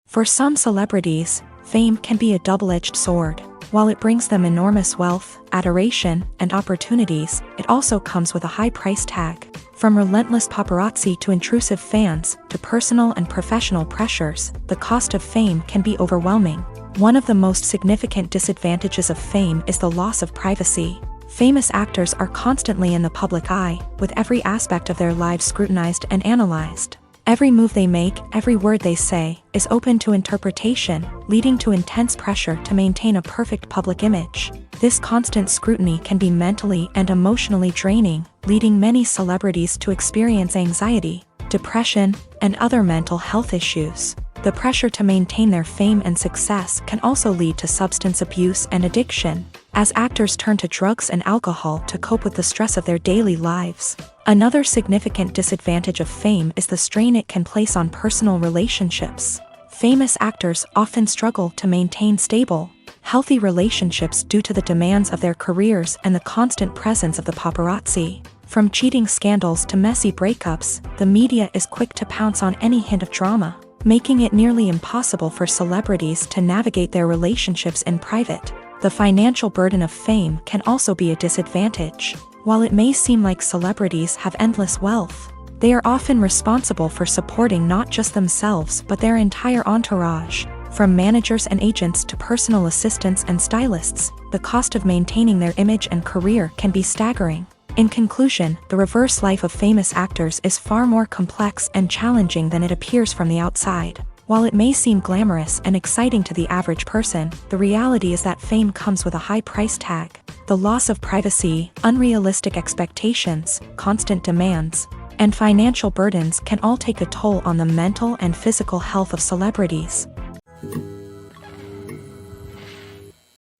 For some celebrities, fame can be a double-edged sword. While it brings them enormous wealth, adoration, and opportunities, it also comes with a high price tag. From relentless paparazzi to intrusive fans, to personal and professional pressures, the cost of fame can be overwhelming. One of the most significant disadvantages of fame is the loss of privacy. Famous actors are constantly in the public eye, with every aspect of their lives scrutinized and analyzed. Every move they make, every word they say, is open to interpretation, leading to intense pressure to maintain a perfect public image. This constant scrutiny can be mentally and emotionally draining, leading many celebrities to experience anxiety, depression, and other mental health issues. The pressure to maintain their fame and success can also lead to substance abuse and addiction, as actors turn to drugs and alcohol to cope with the stress of their daily lives. Another significant disadvantage of fame is the strain it can place on personal relationships. Famous actors often struggle to maintain stable, healthy relationships due to the demands of their careers and the constant presence of the paparazzi. From cheating scandals to messy breakups, the media is quick to pounce on any hint of drama, making it nearly impossible for celebrities to navigate their relationships in private. The financial burden of fame can also be a disadvantage. While it may seem like celebrities have endless wealth, they are often responsible for supporting not just themselves but their entire entourage. From managers and agents to personal assistants and stylists, the cost of maintaining their image and career can be staggering. In conclusion, the reverse life of famous actors is far more complex and challenging than it appears from the outside. While it may seem glamorous and exciting to the average person, the reality is that fame comes with a high price tag. The loss of privacy, unrealistic expectations, constant demands, and financial burdens can all take a toll on the mental and physical health of celebrities.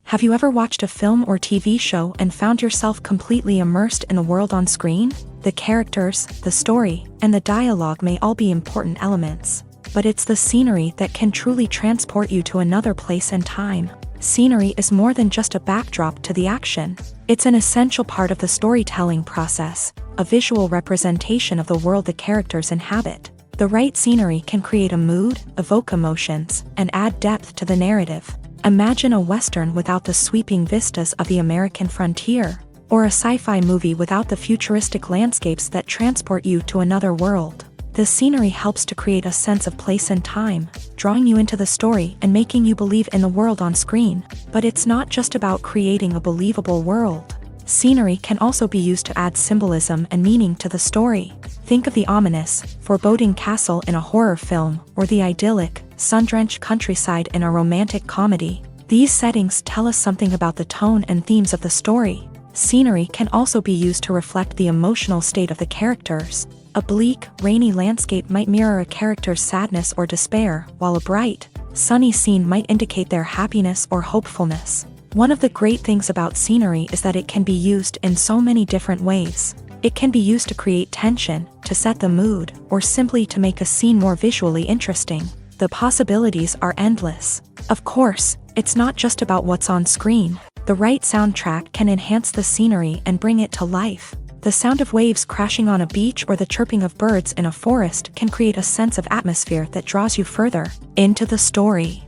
Have you ever watched a film or TV show and found yourself completely immersed in the world on screen? The characters, the story, and the dialogue may all be important elements, but it's the scenery that can truly transport you to another place and time. Scenery is more than just a backdrop to the action. It's an essential part of the storytelling process, a visual representation of the world the characters inhabit. The right scenery can create a mood, evoke emotions, and add depth to the narrative. Imagine a Western without the sweeping vistas of the American frontier, or a sci-fi movie without the futuristic landscapes that transport you to another world. The scenery helps to create a sense of place and time, drawing you into the story and making you believe in the world on screen. But it's not just about creating a believable world. Scenery can also be used to add symbolism and meaning to the story. Think of the ominous, foreboding castle in a horror film, or the idyllic, sun-drenched countryside in a romantic comedy. These settings tell us something about the tone and themes of the story. Scenery can also be used to reflect the emotional state of the characters. A bleak, rainy landscape might mirror a character's sadness or despair, while a bright, sunny scene might indicate their happiness or hopefulness. One of the great things about scenery is that it can be used in so many different ways. It can be used to create tension, to set the mood, or simply to make a scene more visually interesting. The possibilities are endless. Of course, it's not just about what's on screen. The right soundtrack can enhance the scenery and bring it to life. The sound of waves crashing on a beach or the chirping of birds in a forest can create a sense of atmosphere that draws you further into the story.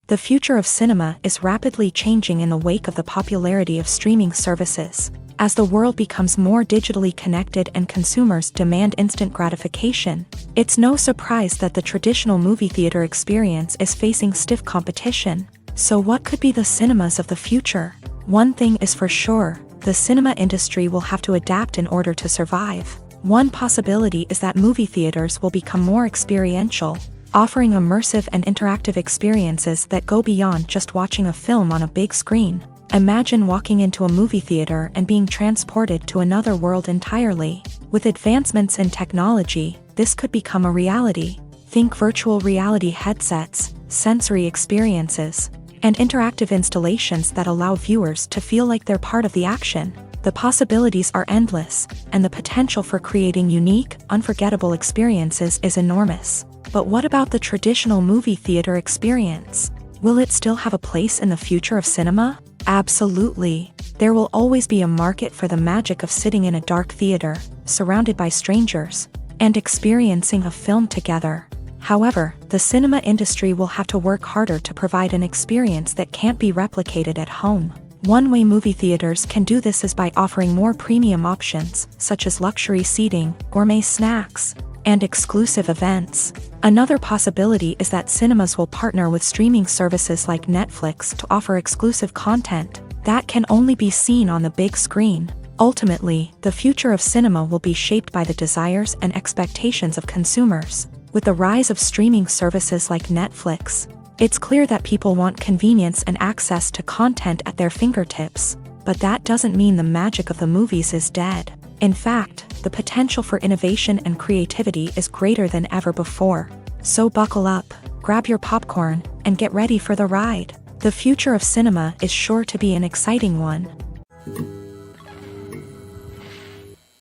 The future of cinema is rapidly changing in the wake of the popularity of streaming services. As the world becomes more digitally connected and consumers demand instant gratification, it's no surprise that the traditional movie theater experience is facing stiff competition. So what could be the cinemas of the future? One thing is for sure, the cinema industry will have to adapt in order to survive. One possibility is that movie theaters will become more experiential, offering immersive and interactive experiences that go beyond just watching a film on a big screen. Imagine walking into a movie theater and being transported to another world entirely. With advancements in technology, this could become a reality. Think virtual reality headsets, sensory experiences, and interactive installations that allow viewers to feel like they're part of the action. The possibilities are endless, and the potential for creating unique, unforgettable experiences is enormous. But what about the traditional movie theater experience? Will it still have a place in the future of cinema? Absolutely. There will always be a market for the magic of sitting in a dark theater, surrounded by strangers, and experiencing a film together. However, the cinema industry will have to work harder to provide an experience that can't be replicated at home. One way movie theaters can do this is by offering more premium options, such as luxury seating, gourmet snacks, and exclusive events. Another possibility is that cinemas will partner with streaming services like Netflix to offer exclusive content that can only be seen on the big screen. Ultimately, the future of cinema will be shaped by the desires and expectations of consumers. With the rise of streaming services like Netflix, it's clear that people want convenience and access to content at their fingertips. But that doesn't mean the magic of the movies is dead. In fact, the potential for innovation and creativity is greater than ever before. So buckle up, grab your popcorn, and get ready for the ride. The future of cinema is sure to be an exciting one.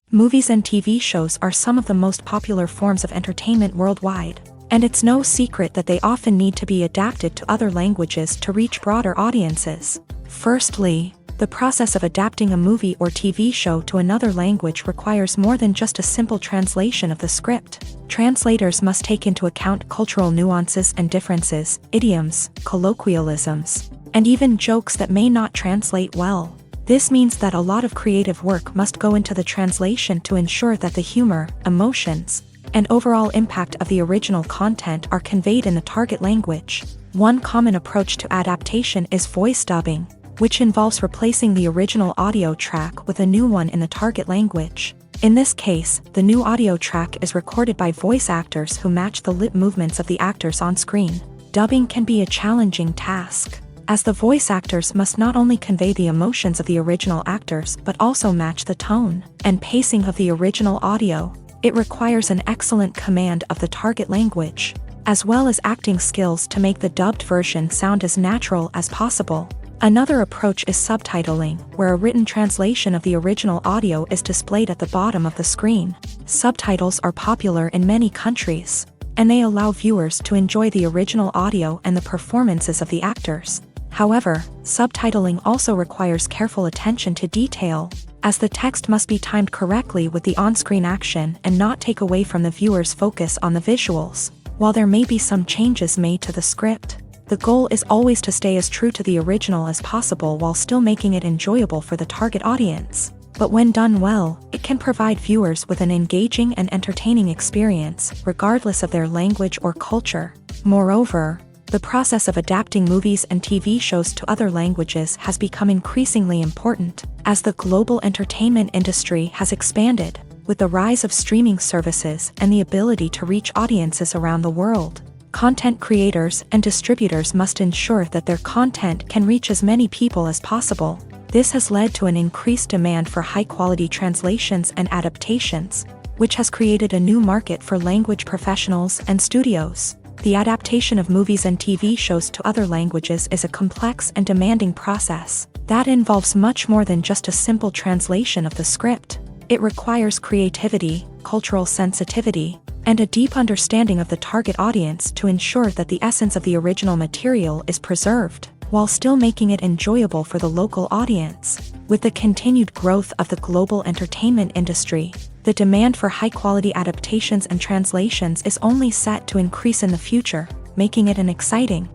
Movies and TV shows are some of the most popular forms of entertainment worldwide, and it's no secret that they often need to be adapted to other languages to reach broader audiences. Firstly, the process of adapting a movie or TV show to another language requires more than just a simple translation of the script. Translators must take into account cultural nuances and differences, idioms, colloquialisms, and even jokes that may not translate well. This means that a lot of creative work must go into the translation to ensure that the humor, emotions, and overall impact of the original content are conveyed in the target language. One common approach to adaptation is voice dubbing, which involves replacing the original audio track with a new one in the target language. In this case, the new audio track is recorded by voice actors who match the lip movements of the actors on screen. Dubbing can be a challenging task, as the voice actors must not only convey the emotions of the original actors but also match the tone and pacing of the original audio. It requires an excellent command of the target language, as well as acting skills to make the dubbed version sound as natural as possible. Another approach is subtitling, where a written translation of the original audio is displayed at the bottom of the screen. Subtitles are popular in many countries, and they allow viewers to enjoy the original audio and the performances of the actors. However, subtitling also requires careful attention to detail, as the text must be timed correctly with the on-screen action and not take away from the viewer's focus on the visuals. While there may be some changes made to the script, the goal is always to stay as true to the original as possible while still making it enjoyable for the target audience. But when done well, it can provide viewers with an engaging and entertaining experience, regardless of their language or culture. Moreover, the process of adapting movies and TV shows to other languages has become increasingly important. As the global entertainment industry has expanded, With the rise of streaming services and the ability to reach audiences around the world, content creators and distributors must ensure that their content can reach as many people as possible. This has led to an increased demand for high-quality translations and adaptations, which has created a new market for language professionals and studios. The adaptation of movies and TV shows to other languages is a complex and demanding process that involves much more than just a simple translation of the script. It requires creativity, cultural sensitivity, and a deep understanding of the target audience to ensure that the essence of the original material is preserved, while still making it enjoyable for the local audience. With the continued growth of the global entertainment industry, the demand for high-quality adaptations and translations is only set to increase in the future, making it an exciting.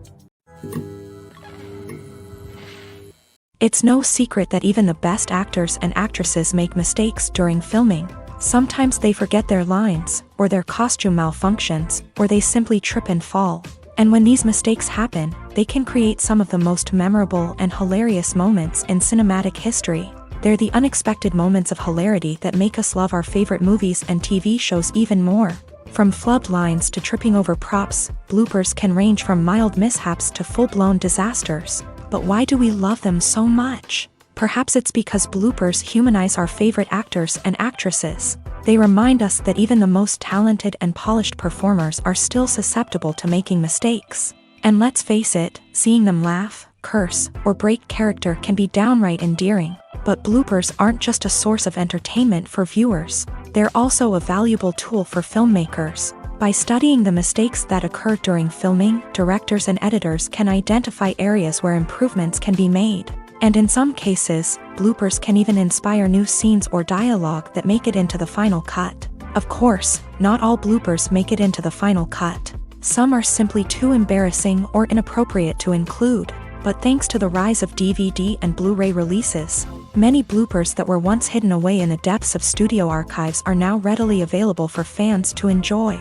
It's no secret that even the best actors and actresses make mistakes during filming. Sometimes they forget their lines, or their costume malfunctions, or they simply trip and fall. And when these mistakes happen, they can create some of the most memorable and hilarious moments in cinematic history. They're the unexpected moments of hilarity that make us love our favorite movies and TV shows even more. From flubbed lines to tripping over props, bloopers can range from mild mishaps to full-blown disasters. But why do we love them so much? Perhaps it's because bloopers humanize our favorite actors and actresses. They remind us that even the most talented and polished performers are still susceptible to making mistakes. And let's face it, seeing them laugh, curse, or break character can be downright endearing. But bloopers aren't just a source of entertainment for viewers. They're also a valuable tool for filmmakers. By studying the mistakes that occur during filming, directors and editors can identify areas where improvements can be made. And in some cases, bloopers can even inspire new scenes or dialogue that make it into the final cut. Of course, not all bloopers make it into the final cut. Some are simply too embarrassing or inappropriate to include. But thanks to the rise of DVD and Blu-ray releases, many bloopers that were once hidden away in the depths of studio archives are now readily available for fans to enjoy.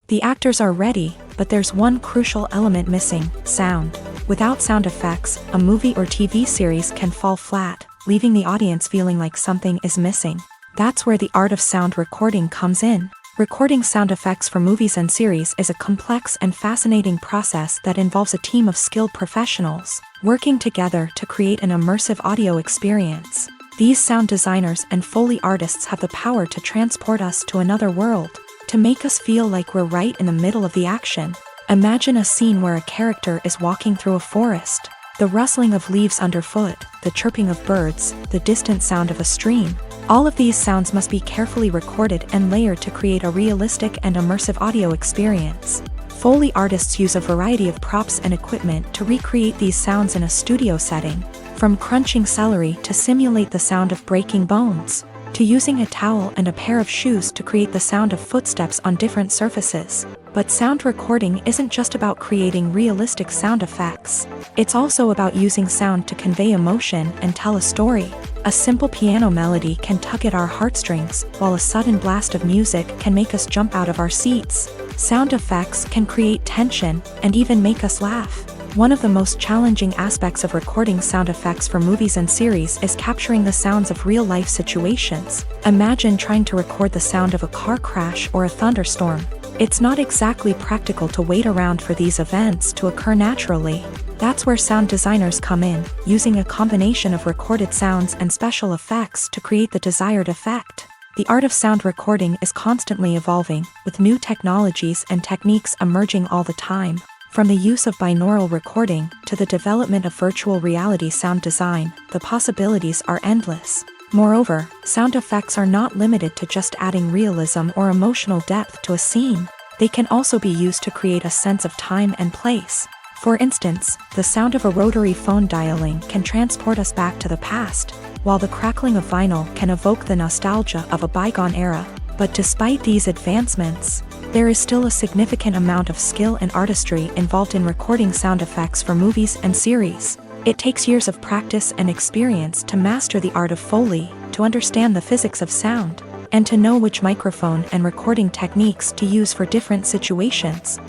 The actors are ready, but there's one crucial element missing: sound. Without sound effects, a movie or TV series can fall flat, leaving the audience feeling like something is missing. That's where the art of sound recording comes in. Recording sound effects for movies and series is a complex and fascinating process that involves a team of skilled professionals working together to create an immersive audio experience. These sound designers and Foley artists have the power to transport us to another world, to make us feel like we're right in the middle of the action. Imagine a scene where a character is walking through a forest. The rustling of leaves underfoot, the chirping of birds, the distant sound of a stream. All of these sounds must be carefully recorded and layered to create a realistic and immersive audio experience. Foley artists use a variety of props and equipment to recreate these sounds in a studio setting, from crunching celery to simulate the sound of breaking bones, to using a towel and a pair of shoes to create the sound of footsteps on different surfaces. But sound recording isn't just about creating realistic sound effects. It's also about using sound to convey emotion and tell a story. A simple piano melody can tug at our heartstrings, while a sudden blast of music can make us jump out of our seats. Sound effects can create tension and even make us laugh. One of the most challenging aspects of recording sound effects for movies and series is capturing the sounds of real-life situations. Imagine trying to record the sound of a car crash or a thunderstorm. It's not exactly practical to wait around for these events to occur naturally. That's where sound designers come in, using a combination of recorded sounds and special effects to create the desired effect. The art of sound recording is constantly evolving, with new technologies and techniques emerging all the time. From the use of binaural recording to the development of virtual reality sound design, the possibilities are endless. Moreover, sound effects are not limited to just adding realism or emotional depth to a scene. They can also be used to create a sense of time and place. For instance, the sound of a rotary phone dialing can transport us back to the past, while the crackling of vinyl can evoke the nostalgia of a bygone era. But despite these advancements, there is still a significant amount of skill and artistry involved in recording sound effects for movies and series. It takes years of practice and experience to master the art of Foley, to understand the physics of sound, and to know which microphone and recording techniques to use for different situations.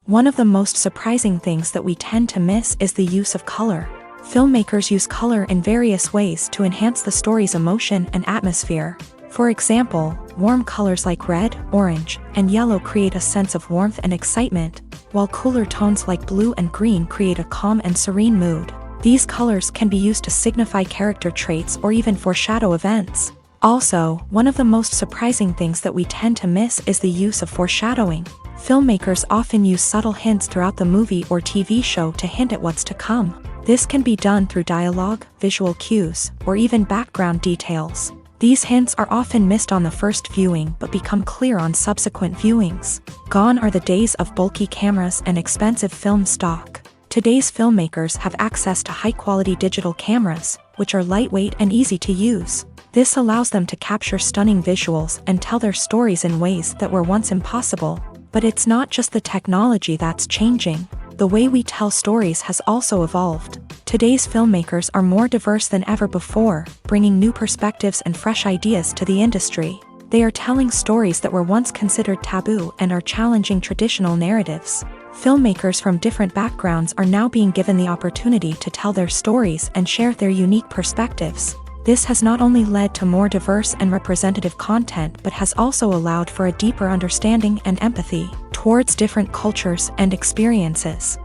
One of the most surprising things that we tend to miss is the use of color. Filmmakers use color in various ways to enhance the story's emotion and atmosphere. For example, warm colors like red, orange, and yellow create a sense of warmth and excitement, while cooler tones like blue and green create a calm and serene mood. These colors can be used to signify character traits or even foreshadow events. Also, one of the most surprising things that we tend to miss is the use of foreshadowing. Filmmakers often use subtle hints throughout the movie or TV show to hint at what's to come. This can be done through dialogue, visual cues, or even background details. These hints are often missed on the first viewing but become clear on subsequent viewings. Gone are the days of bulky cameras and expensive film stock. Today's filmmakers have access to high-quality digital cameras, which are lightweight and easy to use. This allows them to capture stunning visuals and tell their stories in ways that were once impossible. But it's not just the technology that's changing. The way we tell stories has also evolved. Today's filmmakers are more diverse than ever before, bringing new perspectives and fresh ideas to the industry. They are telling stories that were once considered taboo and are challenging traditional narratives. Filmmakers from different backgrounds are now being given the opportunity to tell their stories and share their unique perspectives. This has not only led to more diverse and representative content but has also allowed for a deeper understanding and empathy towards different cultures and experiences.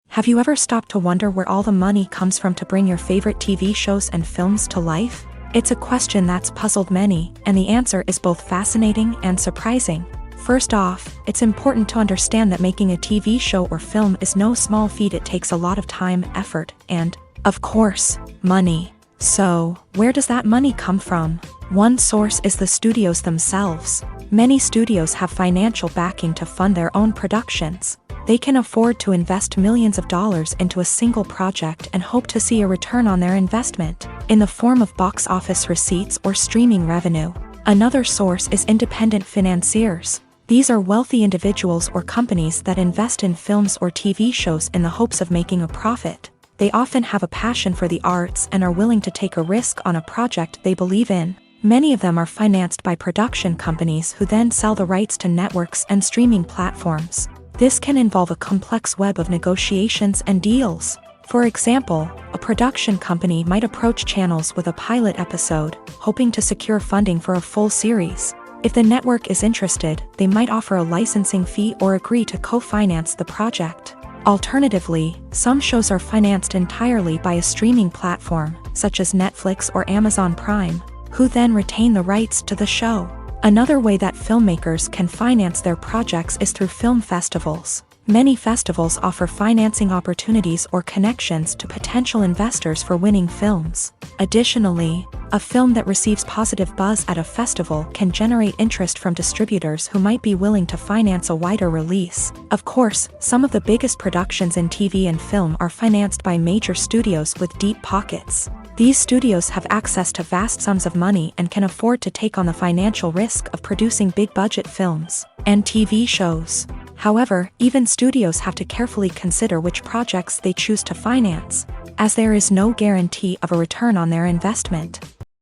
Have you ever stopped to wonder where all the money comes from to bring your favorite TV shows and films to life? It's a question that's puzzled many, and the answer is both fascinating and surprising. First off, it's important to understand that making a TV show or film is no small feat. It takes a lot of time, effort, and, of course, money. So, where does that money come from? One source is the studios themselves. Many studios have financial backing to fund their own productions. They can afford to invest millions of dollars into a single project and hope to see a return on their investment, in the form of box office receipts or streaming revenue. Another source is independent financiers. These are wealthy individuals or companies that invest in films or TV shows in the hopes of making a profit. They often have a passion for the arts and are willing to take a risk on a project they believe in. Many of them are financed by production companies who then sell the rights to networks and streaming platforms. This can involve a complex web of negotiations and deals. For example, a production company might approach channels with a pilot episode, hoping to secure funding for a full series. If the network is interested, they might offer a licensing fee or agree to co-finance the project. Alternatively, some shows are financed entirely by a streaming platform, such as Netflix or Amazon Prime, who then retain the rights to the show. Another way that filmmakers can finance their projects is through film festivals. Many festivals offer financing opportunities or connections to potential investors for winning films. Additionally, a film that receives positive buzz at a festival can generate interest from distributors who might be willing to finance a wider release. Of course, some of the biggest productions in TV and film are financed by major studios with deep pockets. These studios have access to vast sums of money and can afford to take on the financial risk of producing big-budget films and TV shows. However, even studios have to carefully consider which projects they choose to finance, as there is no guarantee of a return on their investment.